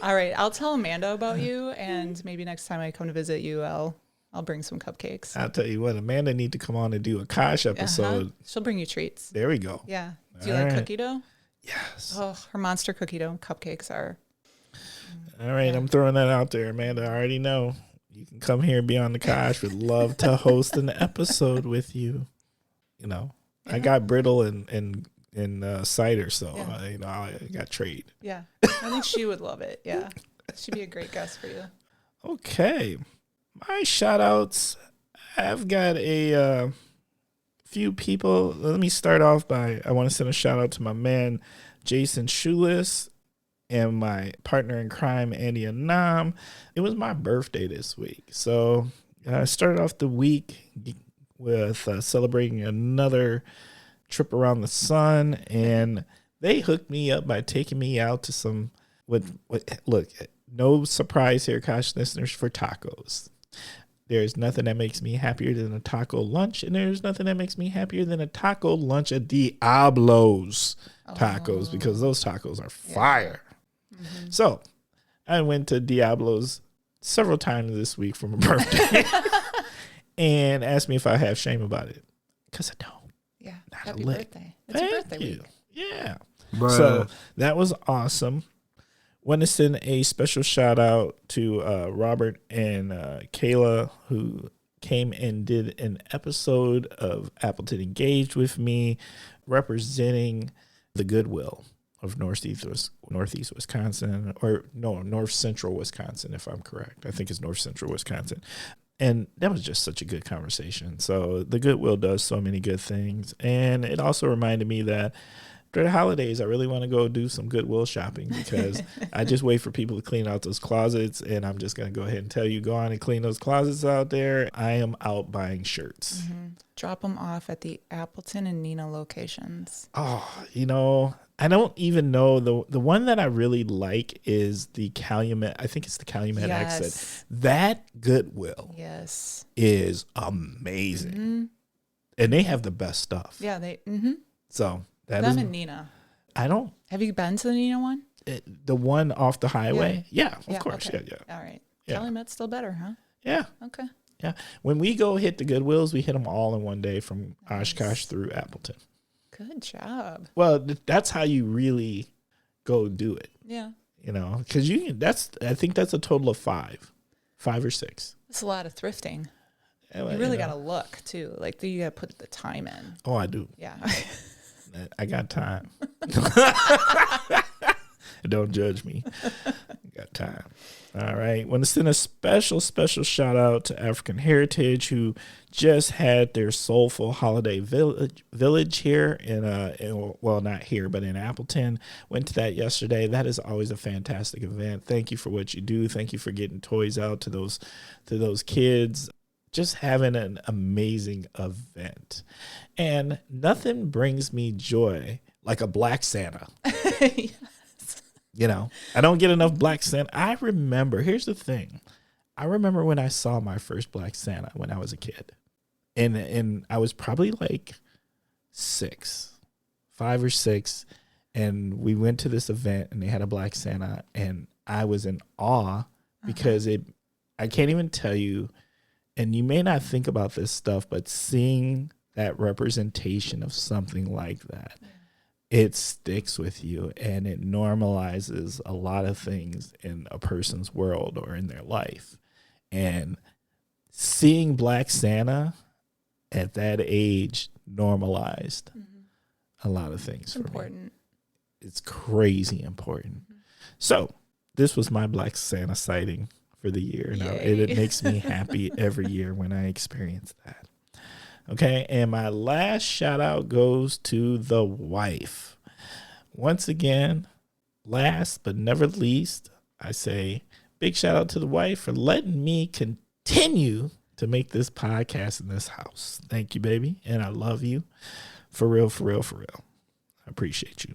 All right, I'll tell Amanda about you, and maybe next time I come to visit you, I'll bring some cupcakes. I'll tell you what, Amanda need to come on and do a Kosh episode. She'll bring you treats. There we go. Yeah. Do you like cookie dough? Yes. Oh, her monster cookie dough cupcakes are. All right, I'm throwing that out there, Amanda. I already know. You can come here and be on the Kosh. Would love to host an episode with you. You know, I got brittle and cider, so I got trade. Yeah, I think she would love it. Yeah, she'd be a great guest for you. Okay, my shout outs. I've got a few people. Let me start off by, I want to send a shout out to my man Jason Schulis and my partner in crime Andy Anam. It was my birthday this week, so I started off the week with celebrating another trip around the sun, and they hooked me up by taking me out to some look, no surprise here, Kosh listeners, for tacos. There's nothing that makes me happier than a taco lunch, and there's nothing that makes me happier than a taco lunch at Diablo's Tacos, because those tacos are fire. Mm-hmm. So I went to Diablo's several times this week for my birthday and asked me if I have shame about it, because I don't. Yeah. Not Happy a lick. birthday. It's your birthday week. Yeah. Bruh. So that was awesome. Want to send a special shout out to Robert and Kayla, who came and did an episode of Appleton Engaged with me, representing the goodwill of Northeast Wisconsin, or no, North Central Wisconsin, if I'm correct. I think it's North Central Wisconsin. And that was just such a good conversation. So the goodwill does so many good things. And it also reminded me that during the holidays, I really want to go do some Goodwill shopping, because I just wait for people to clean out those closets. And I'm just going to go ahead and tell you, go on and clean those closets out there. I am out buying shirts. Mm-hmm. Drop them off at the Appleton and Neenah locations. Oh, you know, I don't even know. The one that I really like is the Calumet. I think it's the Calumet exit. That Goodwill is amazing. Mm-hmm. And they have the best stuff. Yeah, So that them and Neenah. I don't. Have you been to the Neenah one? The one off the highway? Yeah, of course. Okay. Yeah. All right. Yeah. Calumet's still better, huh? Yeah. Okay. Yeah. When we go hit the Goodwills, we hit them all in one day from Oshkosh through Appleton. Good job. Well, that's how you really go do it. Yeah. You know, because I think that's a total of 5 or 6. That's a lot of thrifting. You really got to look too. Like, you got to put the time in. Oh, I do. Yeah. I got time. Don't judge me. Got time. All right. Want to send a special shout out to African Heritage, who just had their soulful holiday village here well, not here, but in Appleton. Went to that yesterday. That is always a fantastic event. Thank you for what you do. Thank you for getting toys out to those kids. Just having an amazing event. And nothing brings me joy like a Black Santa. Yes. You know, I don't get enough Black Santa. Here's the thing. I remember when I saw my first Black Santa when I was a kid. And I was probably like 5 or 6. And we went to this event and they had a Black Santa. And I was in awe because I can't even tell you. And you may not think about this stuff, but seeing that representation of something like that, it sticks with you and it normalizes a lot of things in a person's world or in their life. And seeing Black Santa at that age normalized a lot of things for me. It's crazy important. So this was my Black Santa sighting for the year. And it makes me happy every year when I experience that. Okay. And my last shout out goes to the wife. Once again, last but never least, I say big shout out to the wife for letting me continue to make this podcast in this house. Thank you, baby. And I love you. For real, for real, for real. I appreciate you.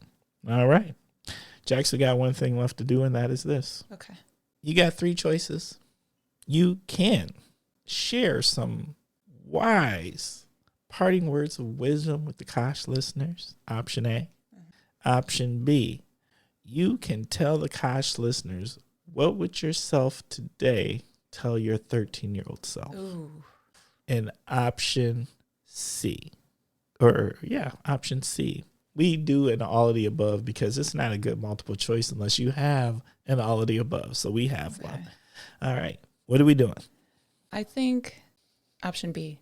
All right. Jax, we got one thing left to do, and that is this. Okay. You got 3 choices. You can share some wise parting words of wisdom with the Kosh listeners. Option A. Option B. You can tell the Kosh listeners, what would yourself today tell your 13-year-old self? Ooh. And option C. Option C. We do an all of the above because it's not a good multiple choice unless you have an all of the above. So we have one. All right. What are we doing? I think option B.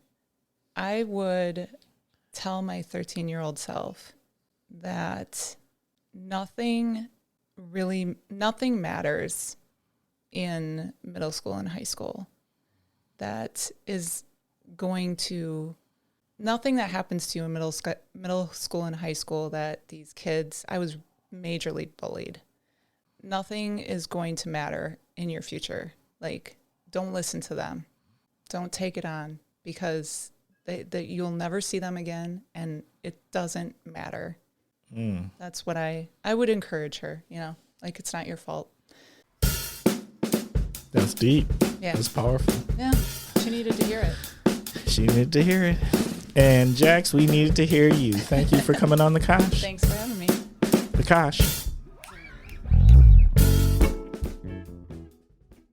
I would tell my 13-year-old self that nothing matters in middle school and high school. That is going to... Nothing that happens to you in middle school and high school that these kids, I was majorly bullied. Nothing is going to matter in your future. Like, don't listen to them. Don't take it on because you'll never see them again and it doesn't matter. That's what I would encourage her, like it's not your fault. That's deep. Yeah. That's powerful. Yeah. She needed to hear it. She needed to hear it. And Jax, we needed to hear you. Thank you for coming on The Kosh. Thanks for having me. The Kosh.